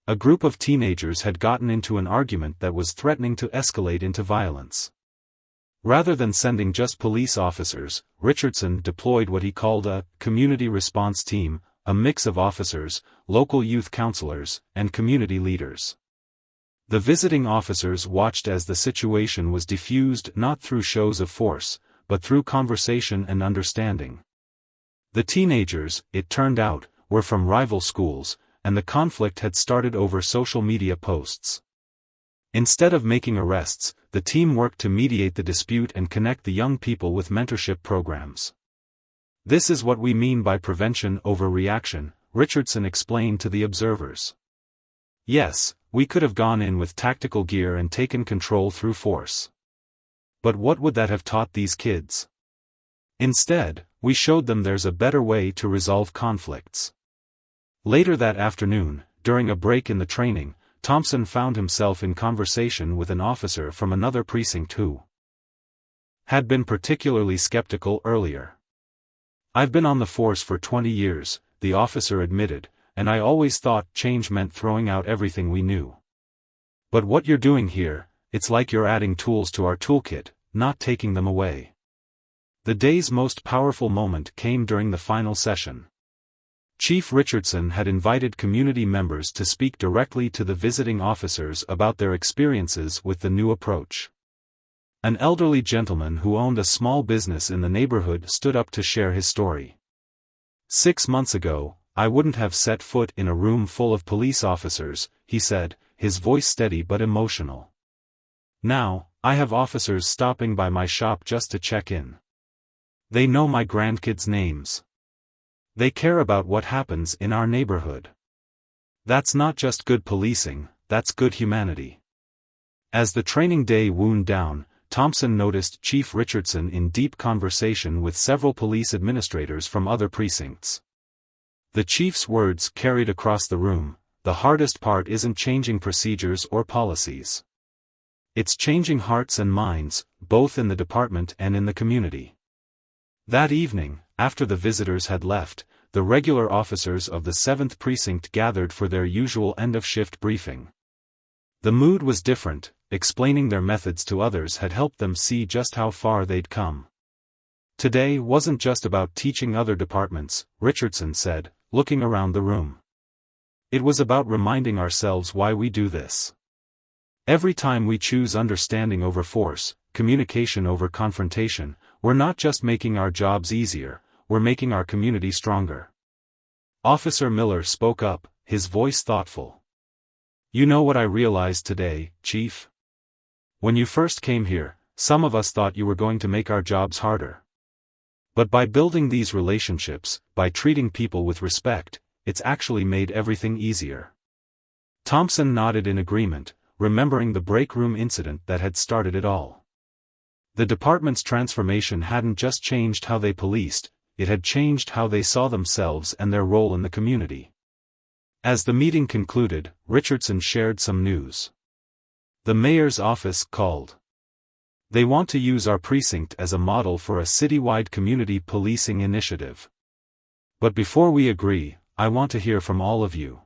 A group of teenagers had gotten into an argument that was threatening to escalate into violence. Rather than sending just police officers, Richardson deployed what he called a community response team, a mix of officers, local youth counselors, and community leaders. The visiting officers watched as the situation was diffused not through shows of force, but through conversation and understanding. The teenagers, it turned out, were from rival schools, and the conflict had started over social media posts. Instead of making arrests, the team worked to mediate the dispute and connect the young people with mentorship programs. "This is what we mean by prevention over reaction," Richardson explained to the observers. "Yes, we could have gone in with tactical gear and taken control through force. But what would that have taught these kids? Instead, we showed them there's a better way to resolve conflicts." Later that afternoon, during a break in the training, Thompson found himself in conversation with an officer from another precinct who had been particularly skeptical earlier. "I've been on the force for 20 years, the officer admitted, and I always thought change meant throwing out everything we knew. But what you're doing here, it's like you're adding tools to our toolkit, not taking them away." The day's most powerful moment came during the final session. Chief Richardson had invited community members to speak directly to the visiting officers about their experiences with the new approach. An elderly gentleman who owned a small business in the neighborhood stood up to share his story. 6 months ago, I wouldn't have set foot in a room full of police officers," he said, his voice steady but emotional. "Now, I have officers stopping by my shop just to check in. They know my grandkids' names. They care about what happens in our neighborhood. That's not just good policing, that's good humanity." As the training day wound down, Thompson noticed Chief Richardson in deep conversation with several police administrators from other precincts. The chief's words carried across the room: "The hardest part isn't changing procedures or policies. It's changing hearts and minds, both in the department and in the community." That evening, after the visitors had left, the regular officers of the 7th Precinct gathered for their usual end-of-shift briefing. The mood was different. Explaining their methods to others had helped them see just how far they'd come. "Today wasn't just about teaching other departments," Richardson said, looking around the room. "It was about reminding ourselves why we do this. Every time we choose understanding over force, communication over confrontation, we're not just making our jobs easier, we're making our community stronger." Officer Miller spoke up, his voice thoughtful. "You know what I realized today, Chief? When you first came here, some of us thought you were going to make our jobs harder. But by building these relationships, by treating people with respect, it's actually made everything easier." Thompson nodded in agreement, remembering the break room incident that had started it all. The department's transformation hadn't just changed how they policed, it had changed how they saw themselves and their role in the community. As the meeting concluded, Richardson shared some news. The mayor's office called. "They want to use our precinct as a model for a citywide community policing initiative. But before we agree, I want to hear from all of you.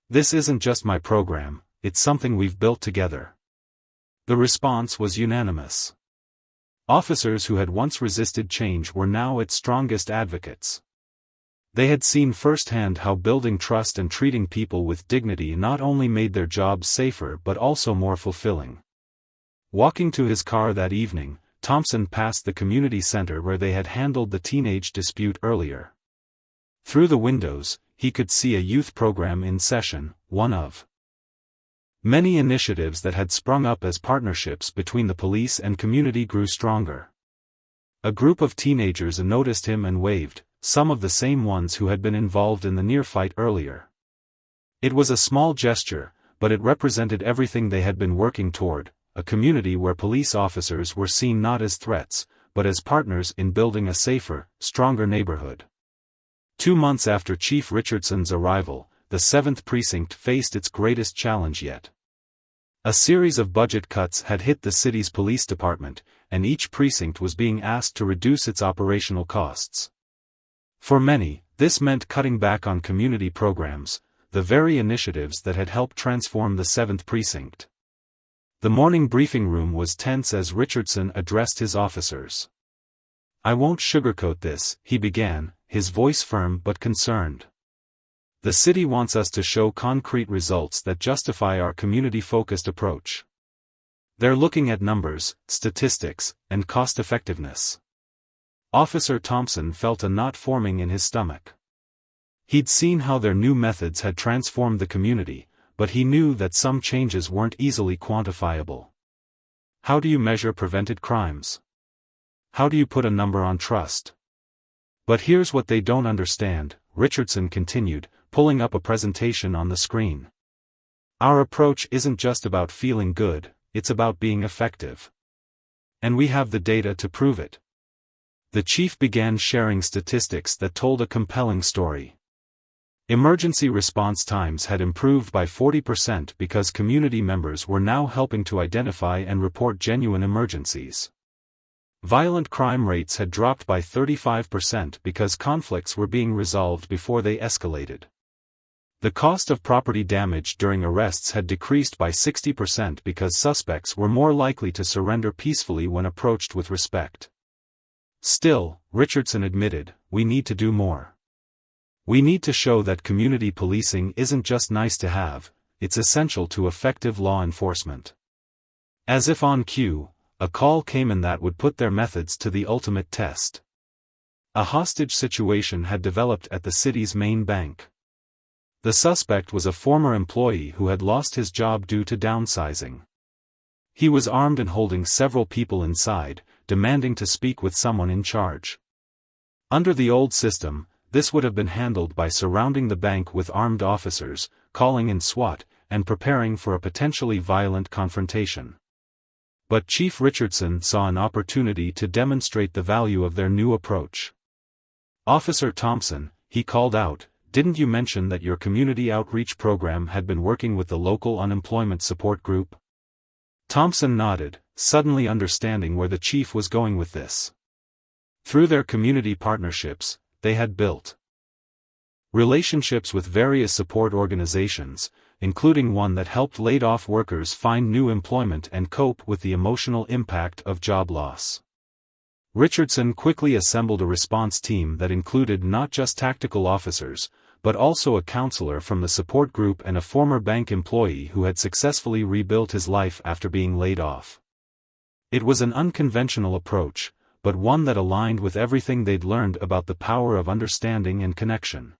This isn't just my program, it's something we've built together." The response was unanimous. Officers who had once resisted change were now its strongest advocates. They had seen firsthand how building trust and treating people with dignity not only made their jobs safer but also more fulfilling. Walking to his car that evening, Thompson passed the community center where they had handled the teenage dispute earlier. Through the windows, he could see a youth program in session, one of many initiatives that had sprung up as partnerships between the police and community grew stronger. A group of teenagers noticed him and waved, some of the same ones who had been involved in the near-fight earlier. It was a small gesture, but it represented everything they had been working toward, a community where police officers were seen not as threats, but as partners in building a safer, stronger neighborhood. 2 months after Chief Richardson's arrival, the 7th Precinct faced its greatest challenge yet. A series of budget cuts had hit the city's police department, and each precinct was being asked to reduce its operational costs. For many, this meant cutting back on community programs, the very initiatives that had helped transform the 7th Precinct. The morning briefing room was tense as Richardson addressed his officers. "I won't sugarcoat this," he began, his voice firm but concerned. "The city wants us to show concrete results that justify our community-focused approach. They're looking at numbers, statistics, and cost-effectiveness." Officer Thompson felt a knot forming in his stomach. He'd seen how their new methods had transformed the community, but he knew that some changes weren't easily quantifiable. How do you measure prevented crimes? How do you put a number on trust? "But here's what they don't understand," Richardson continued, pulling up a presentation on the screen. "Our approach isn't just about feeling good, it's about being effective. And we have the data to prove it." The chief began sharing statistics that told a compelling story. Emergency response times had improved by 40% because community members were now helping to identify and report genuine emergencies. Violent crime rates had dropped by 35% because conflicts were being resolved before they escalated. The cost of property damage during arrests had decreased by 60% because suspects were more likely to surrender peacefully when approached with respect. Still, Richardson admitted, we need to do more. We need to show that community policing isn't just nice to have, it's essential to effective law enforcement. As if on cue, a call came in that would put their methods to the ultimate test. A hostage situation had developed at the city's main bank. The suspect was a former employee who had lost his job due to downsizing. He was armed and holding several people inside, demanding to speak with someone in charge. Under the old system, this would have been handled by surrounding the bank with armed officers, calling in SWAT, and preparing for a potentially violent confrontation. But Chief Richardson saw an opportunity to demonstrate the value of their new approach. "Officer Thompson," he called out, "didn't you mention that your community outreach program had been working with the local unemployment support group?" Thompson nodded, suddenly understanding where the chief was going with this. Through their community partnerships, they had built relationships with various support organizations, including one that helped laid-off workers find new employment and cope with the emotional impact of job loss. Richardson quickly assembled a response team that included not just tactical officers, but also a counselor from the support group and a former bank employee who had successfully rebuilt his life after being laid off. It was an unconventional approach, but one that aligned with everything they'd learned about the power of understanding and connection.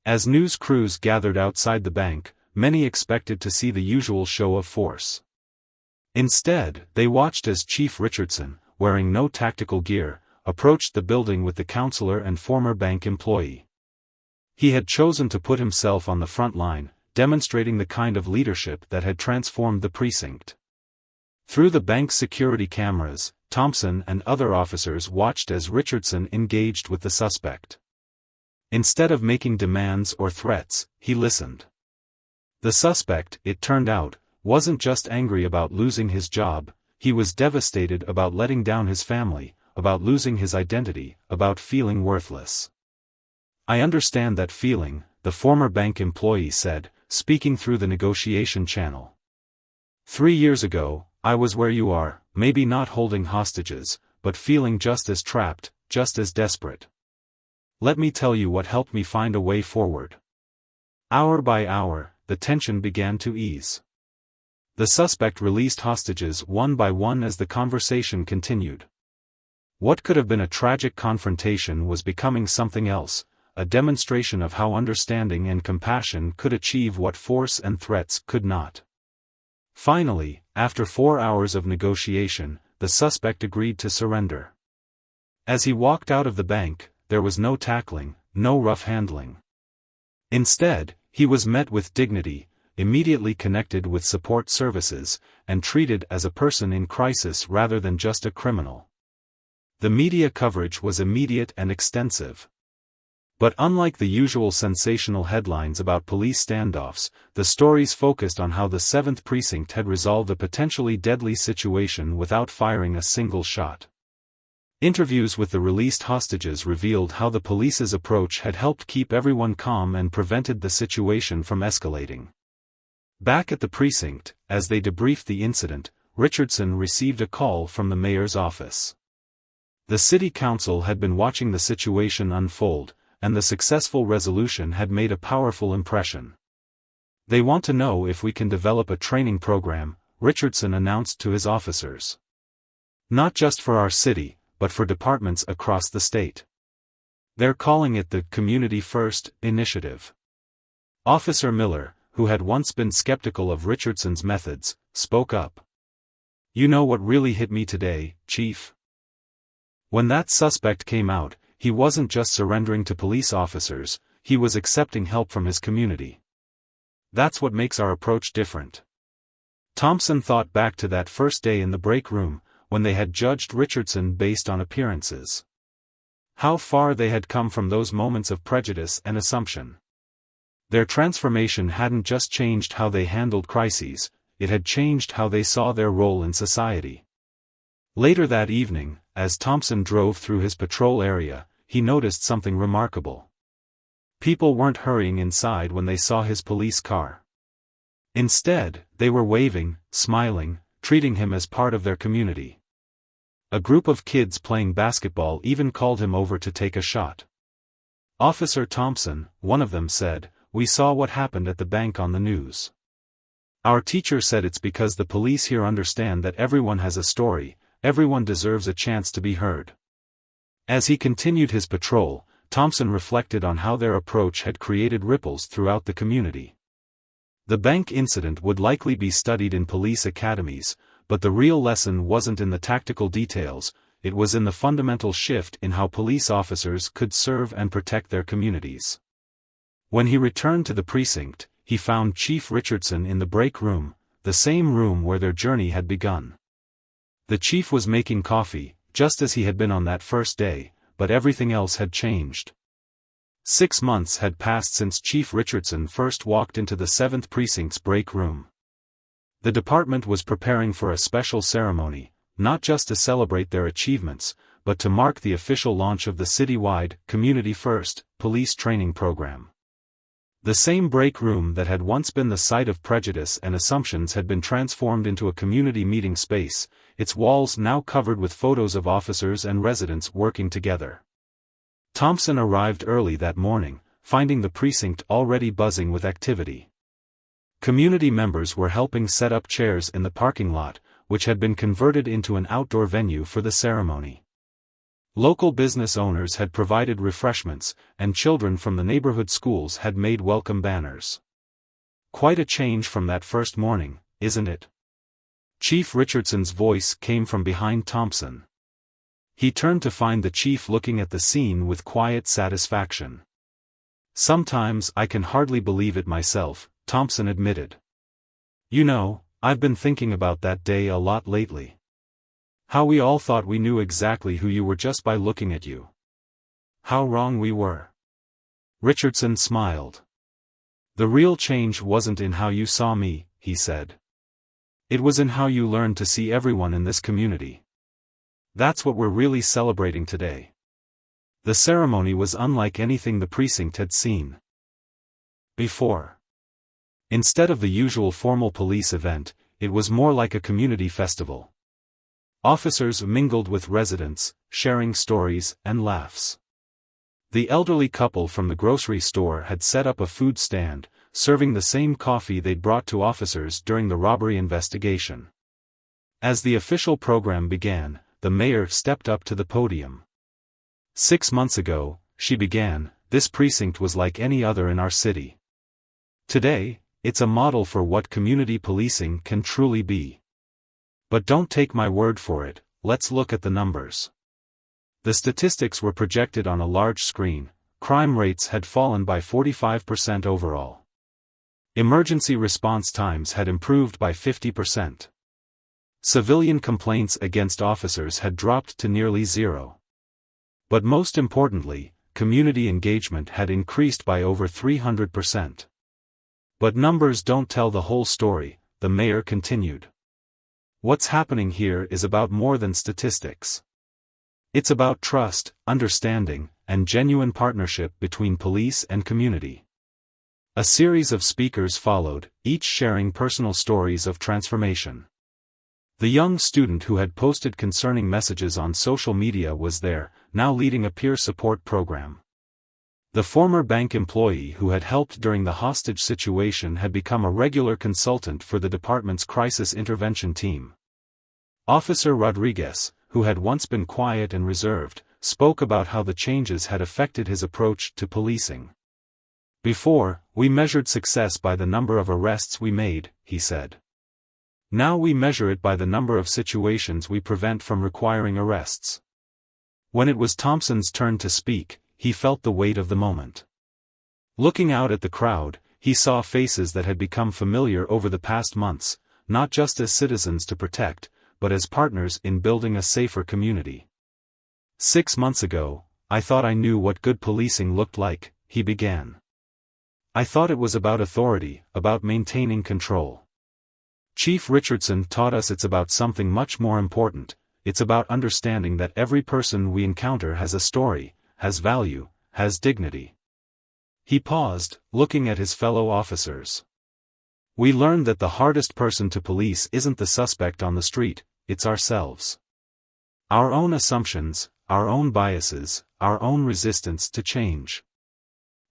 As news crews gathered outside the bank, many expected to see the usual show of force. Instead, they watched as Chief Richardson, wearing no tactical gear, approached the building with the counselor and former bank employee. He had chosen to put himself on the front line, demonstrating the kind of leadership that had transformed the precinct. Through the bank's security cameras, Thompson and other officers watched as Richardson engaged with the suspect. Instead of making demands or threats, he listened. The suspect, it turned out, wasn't just angry about losing his job, he was devastated about letting down his family, about losing his identity, about feeling worthless. "I understand that feeling," the former bank employee said, speaking through the negotiation channel. 3 years ago, I was where you are, maybe not holding hostages, but feeling just as trapped, just as desperate. Let me tell you what helped me find a way forward." Hour by hour, the tension began to ease. The suspect released hostages one by one as the conversation continued. What could have been a tragic confrontation was becoming something else, a demonstration of how understanding and compassion could achieve what force and threats could not. Finally, after 4 hours of negotiation, the suspect agreed to surrender. As he walked out of the bank, there was no tackling, no rough handling. Instead, he was met with dignity, immediately connected with support services, and treated as a person in crisis rather than just a criminal. The media coverage was immediate and extensive. But unlike the usual sensational headlines about police standoffs, the stories focused on how the 7th Precinct had resolved a potentially deadly situation without firing a single shot. Interviews with the released hostages revealed how the police's approach had helped keep everyone calm and prevented the situation from escalating. Back at the precinct, as they debriefed the incident, Richardson received a call from the mayor's office. The city council had been watching the situation unfold, and the successful resolution had made a powerful impression. "They want to know if we can develop a training program," Richardson announced to his officers. "Not just for our city, but for departments across the state. They're calling it the Community First Initiative." Officer Miller, who had once been skeptical of Richardson's methods, spoke up. "You know what really hit me today, Chief? When that suspect came out, he wasn't just surrendering to police officers, he was accepting help from his community. That's what makes our approach different." Thompson thought back to that first day in the break room, when they had judged Richardson based on appearances. How far they had come from those moments of prejudice and assumption. Their transformation hadn't just changed how they handled crises, it had changed how they saw their role in society. Later that evening, as Thompson drove through his patrol area, he noticed something remarkable. People weren't hurrying inside when they saw his police car. Instead, they were waving, smiling, treating him as part of their community. A group of kids playing basketball even called him over to take a shot. "Officer Thompson," one of them said, "we saw what happened at the bank on the news. Our teacher said it's because the police here understand that everyone has a story, everyone deserves a chance to be heard. As he continued his patrol, Thompson reflected on how their approach had created ripples throughout the community. The bank incident would likely be studied in police academies, but the real lesson wasn't in the tactical details, it was in the fundamental shift in how police officers could serve and protect their communities. When he returned to the precinct, he found Chief Richardson in the break room, the same room where their journey had begun. The chief was making coffee, just as he had been on that first day, but everything else had changed. 6 months had passed since Chief Richardson first walked into the 7th Precinct's break room. The department was preparing for a special ceremony, not just to celebrate their achievements, but to mark the official launch of the citywide, Community First, police training program. The same break room that had once been the site of prejudice and assumptions had been transformed into a community meeting space, its walls now covered with photos of officers and residents working together. Thompson arrived early that morning, finding the precinct already buzzing with activity. Community members were helping set up chairs in the parking lot, which had been converted into an outdoor venue for the ceremony. Local business owners had provided refreshments, and children from the neighborhood schools had made welcome banners. Quite a change from that first morning, isn't it? Chief Richardson's voice came from behind Thompson. He turned to find the chief looking at the scene with quiet satisfaction. "Sometimes I can hardly believe it myself," Thompson admitted. "You know, I've been thinking about that day a lot lately. How we all thought we knew exactly who you were just by looking at you. How wrong we were." Richardson smiled. "The real change wasn't in how you saw me," he said. "It was in how you learned to see everyone in this community. That's what we're really celebrating today." The ceremony was unlike anything the precinct had seen before. Instead of the usual formal police event, it was more like a community festival. Officers mingled with residents, sharing stories and laughs. The elderly couple from the grocery store had set up a food stand, serving the same coffee they'd brought to officers during the robbery investigation. As the official program began, the mayor stepped up to the podium. "6 months ago," she began, "this precinct was like any other in our city. Today, it's a model for what community policing can truly be. But don't take my word for it, let's look at the numbers." The statistics were projected on a large screen. Crime rates had fallen by 45% overall. Emergency response times had improved by 50%. Civilian complaints against officers had dropped to nearly zero. But most importantly, community engagement had increased by over 300%. "But numbers don't tell the whole story," the mayor continued. "What's happening here is about more than statistics. It's about trust, understanding, and genuine partnership between police and community." A series of speakers followed, each sharing personal stories of transformation. The young student who had posted concerning messages on social media was there, now leading a peer support program. The former bank employee who had helped during the hostage situation had become a regular consultant for the department's crisis intervention team. Officer Rodriguez, who had once been quiet and reserved, spoke about how the changes had affected his approach to policing. "Before, we measured success by the number of arrests we made," he said. "Now we measure it by the number of situations we prevent from requiring arrests." When it was Thompson's turn to speak, he felt the weight of the moment. Looking out at the crowd, he saw faces that had become familiar over the past months, not just as citizens to protect, but as partners in building a safer community. "6 months ago, I thought I knew what good policing looked like," he began. "I thought it was about authority, about maintaining control. Chief Richardson taught us it's about something much more important. It's about understanding that every person we encounter has a story, has value, has dignity." He paused, looking at his fellow officers. "We learned that the hardest person to police isn't the suspect on the street, it's ourselves. Our own assumptions, our own biases, our own resistance to change.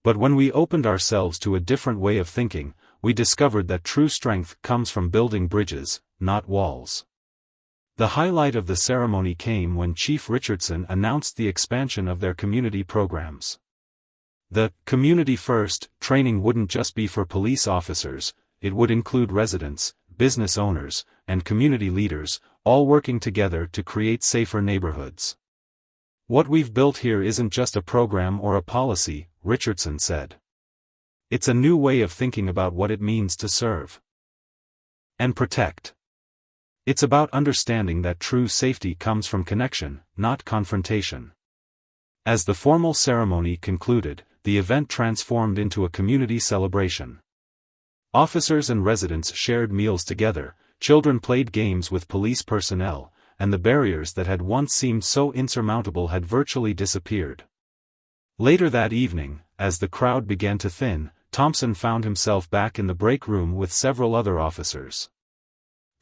But when we opened ourselves to a different way of thinking, we discovered that true strength comes from building bridges, not walls." The highlight of the ceremony came when Chief Richardson announced the expansion of their community programs. The Community First training wouldn't just be for police officers, it would include residents, business owners, and community leaders, all working together to create safer neighborhoods. "What we've built here isn't just a program or a policy," Richardson said. "It's a new way of thinking about what it means to serve and protect. It's about understanding that true safety comes from connection, not confrontation." As the formal ceremony concluded, the event transformed into a community celebration. Officers and residents shared meals together, children played games with police personnel, and the barriers that had once seemed so insurmountable had virtually disappeared. Later that evening, as the crowd began to thin, Thompson found himself back in the break room with several other officers.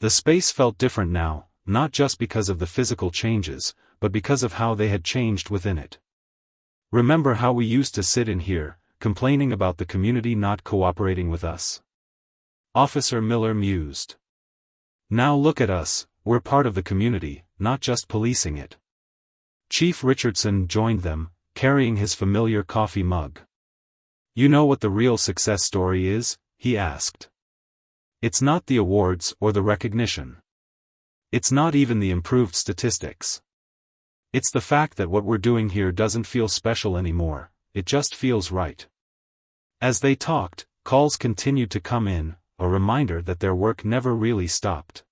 The space felt different now, not just because of the physical changes, but because of how they had changed within it. "Remember how we used to sit in here, complaining about the community not cooperating with us?" Officer Miller mused. "Now look at us, we're part of the community, not just policing it." Chief Richardson joined them, carrying his familiar coffee mug. "You know what the real success story is?" he asked. "It's not the awards or the recognition. It's not even the improved statistics. It's the fact that what we're doing here doesn't feel special anymore, it just feels right." As they talked, calls continued to come in, a reminder that their work never really stopped.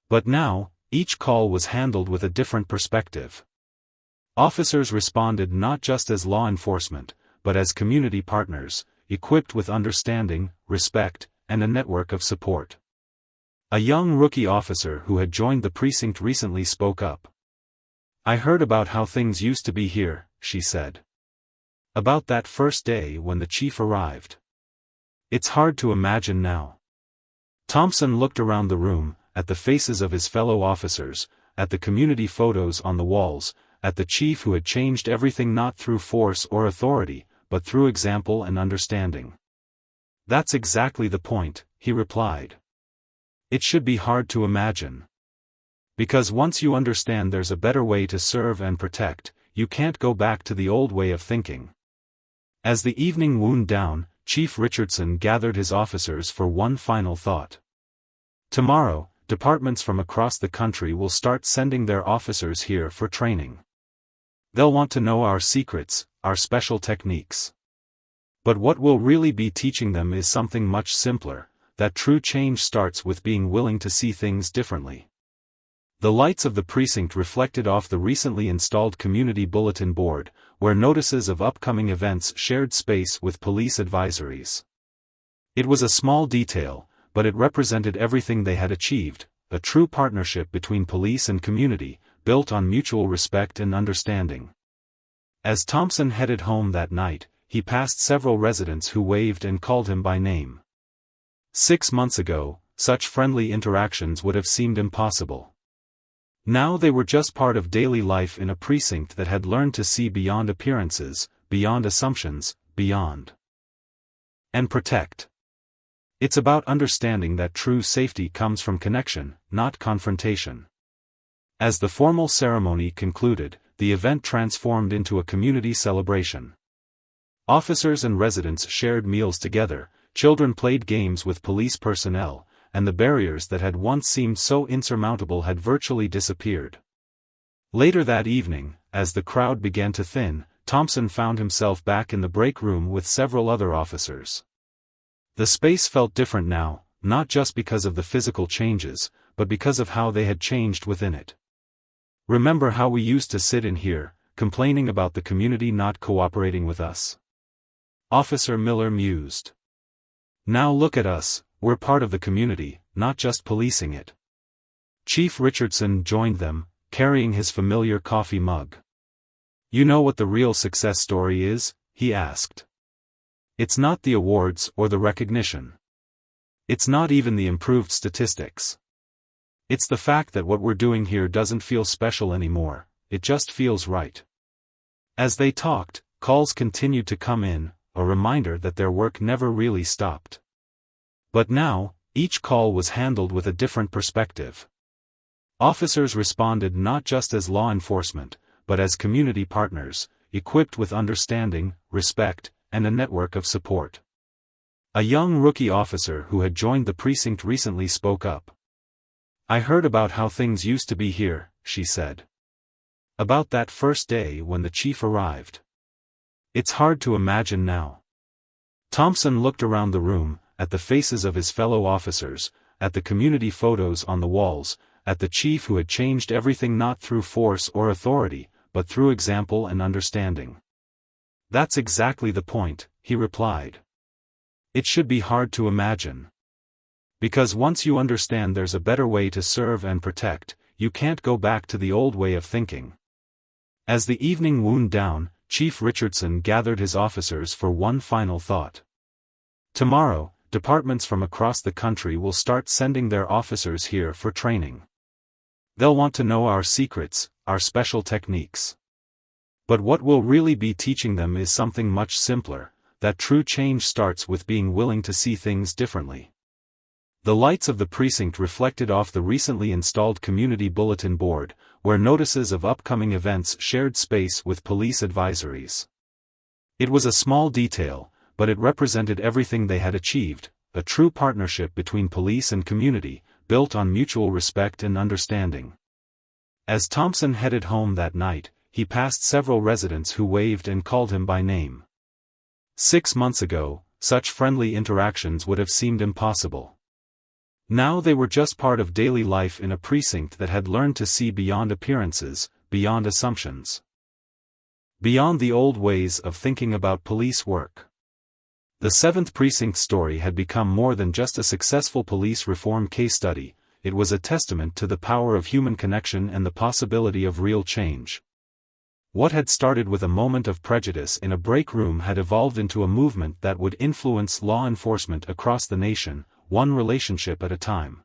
But now, each call was handled with a different perspective. Officers responded not just as law enforcement, but as community partners, equipped with understanding, respect, and a network of support. A young rookie officer who had joined the precinct recently spoke up. "I heard about how things used to be here," she said. "About that first day when the chief arrived. It's hard to imagine now." Thompson looked around the room, at the faces of his fellow officers, at the community photos on the walls, at the chief who had changed everything not through force or authority, but through example and understanding. "That's exactly the point," he replied. "It should be hard to imagine. Because once you understand there's a better way to serve and protect, you can't go back to the old way of thinking." As the evening wound down, Chief Richardson gathered his officers for one final thought. "Tomorrow, departments from across the country will start sending their officers here for training. They'll want to know our secrets, our special techniques. But what we'll really be teaching them is something much simpler, that true change starts with being willing to see things differently." The lights of the precinct reflected off the recently installed community bulletin board, where notices of upcoming events shared space with police advisories. It was a small detail, but it represented everything they had achieved, a true partnership between police and community, built on mutual respect and understanding. As Thompson headed home that night, he passed several residents who waved and called him by name. 6 months ago, such friendly interactions would have seemed impossible. Now they were just part of daily life in a precinct that had learned to see beyond appearances, beyond assumptions, beyond and protect. It's about understanding that true safety comes from connection, not confrontation. As the formal ceremony concluded, the event transformed into a community celebration. Officers and residents shared meals together, children played games with police personnel, and the barriers that had once seemed so insurmountable had virtually disappeared. Later that evening, as the crowd began to thin, Thompson found himself back in the break room with several other officers. The space felt different now, not just because of the physical changes, but because of how they had changed within it. "Remember how we used to sit in here, complaining about the community not cooperating with us?" Officer Miller mused. "Now look at us, we're part of the community, not just policing it." Chief Richardson joined them, carrying his familiar coffee mug. "You know what the real success story is?" he asked. "It's not the awards or the recognition. It's not even the improved statistics. It's the fact that what we're doing here doesn't feel special anymore, it just feels right." As they talked, calls continued to come in, a reminder that their work never really stopped. But now, each call was handled with a different perspective. Officers responded not just as law enforcement, but as community partners, equipped with understanding, respect, and a network of support. A young rookie officer who had joined the precinct recently spoke up. "I heard about how things used to be here," she said. "About that first day when the chief arrived. It's hard to imagine now." Thompson looked around the room, at the faces of his fellow officers, at the community photos on the walls, at the chief who had changed everything not through force or authority, but through example and understanding. "That's exactly the point," he replied. "It should be hard to imagine. Because once you understand there's a better way to serve and protect, you can't go back to the old way of thinking." As the evening wound down, Chief Richardson gathered his officers for one final thought. "Tomorrow, departments from across the country will start sending their officers here for training. They'll want to know our secrets, our special techniques. But what we'll really be teaching them is something much simpler, that true change starts with being willing to see things differently." The lights of the precinct reflected off the recently installed community bulletin board, where notices of upcoming events shared space with police advisories. It was a small detail, but it represented everything they had achieved, a true partnership between police and community, built on mutual respect and understanding. As Thompson headed home that night, he passed several residents who waved and called him by name. 6 months ago, such friendly interactions would have seemed impossible. Now they were just part of daily life in a precinct that had learned to see beyond appearances, beyond assumptions. Beyond the old ways of thinking about police work. The 7th Precinct story had become more than just a successful police reform case study, it was a testament to the power of human connection and the possibility of real change. What had started with a moment of prejudice in a break room had evolved into a movement that would influence law enforcement across the nation, one relationship at a time.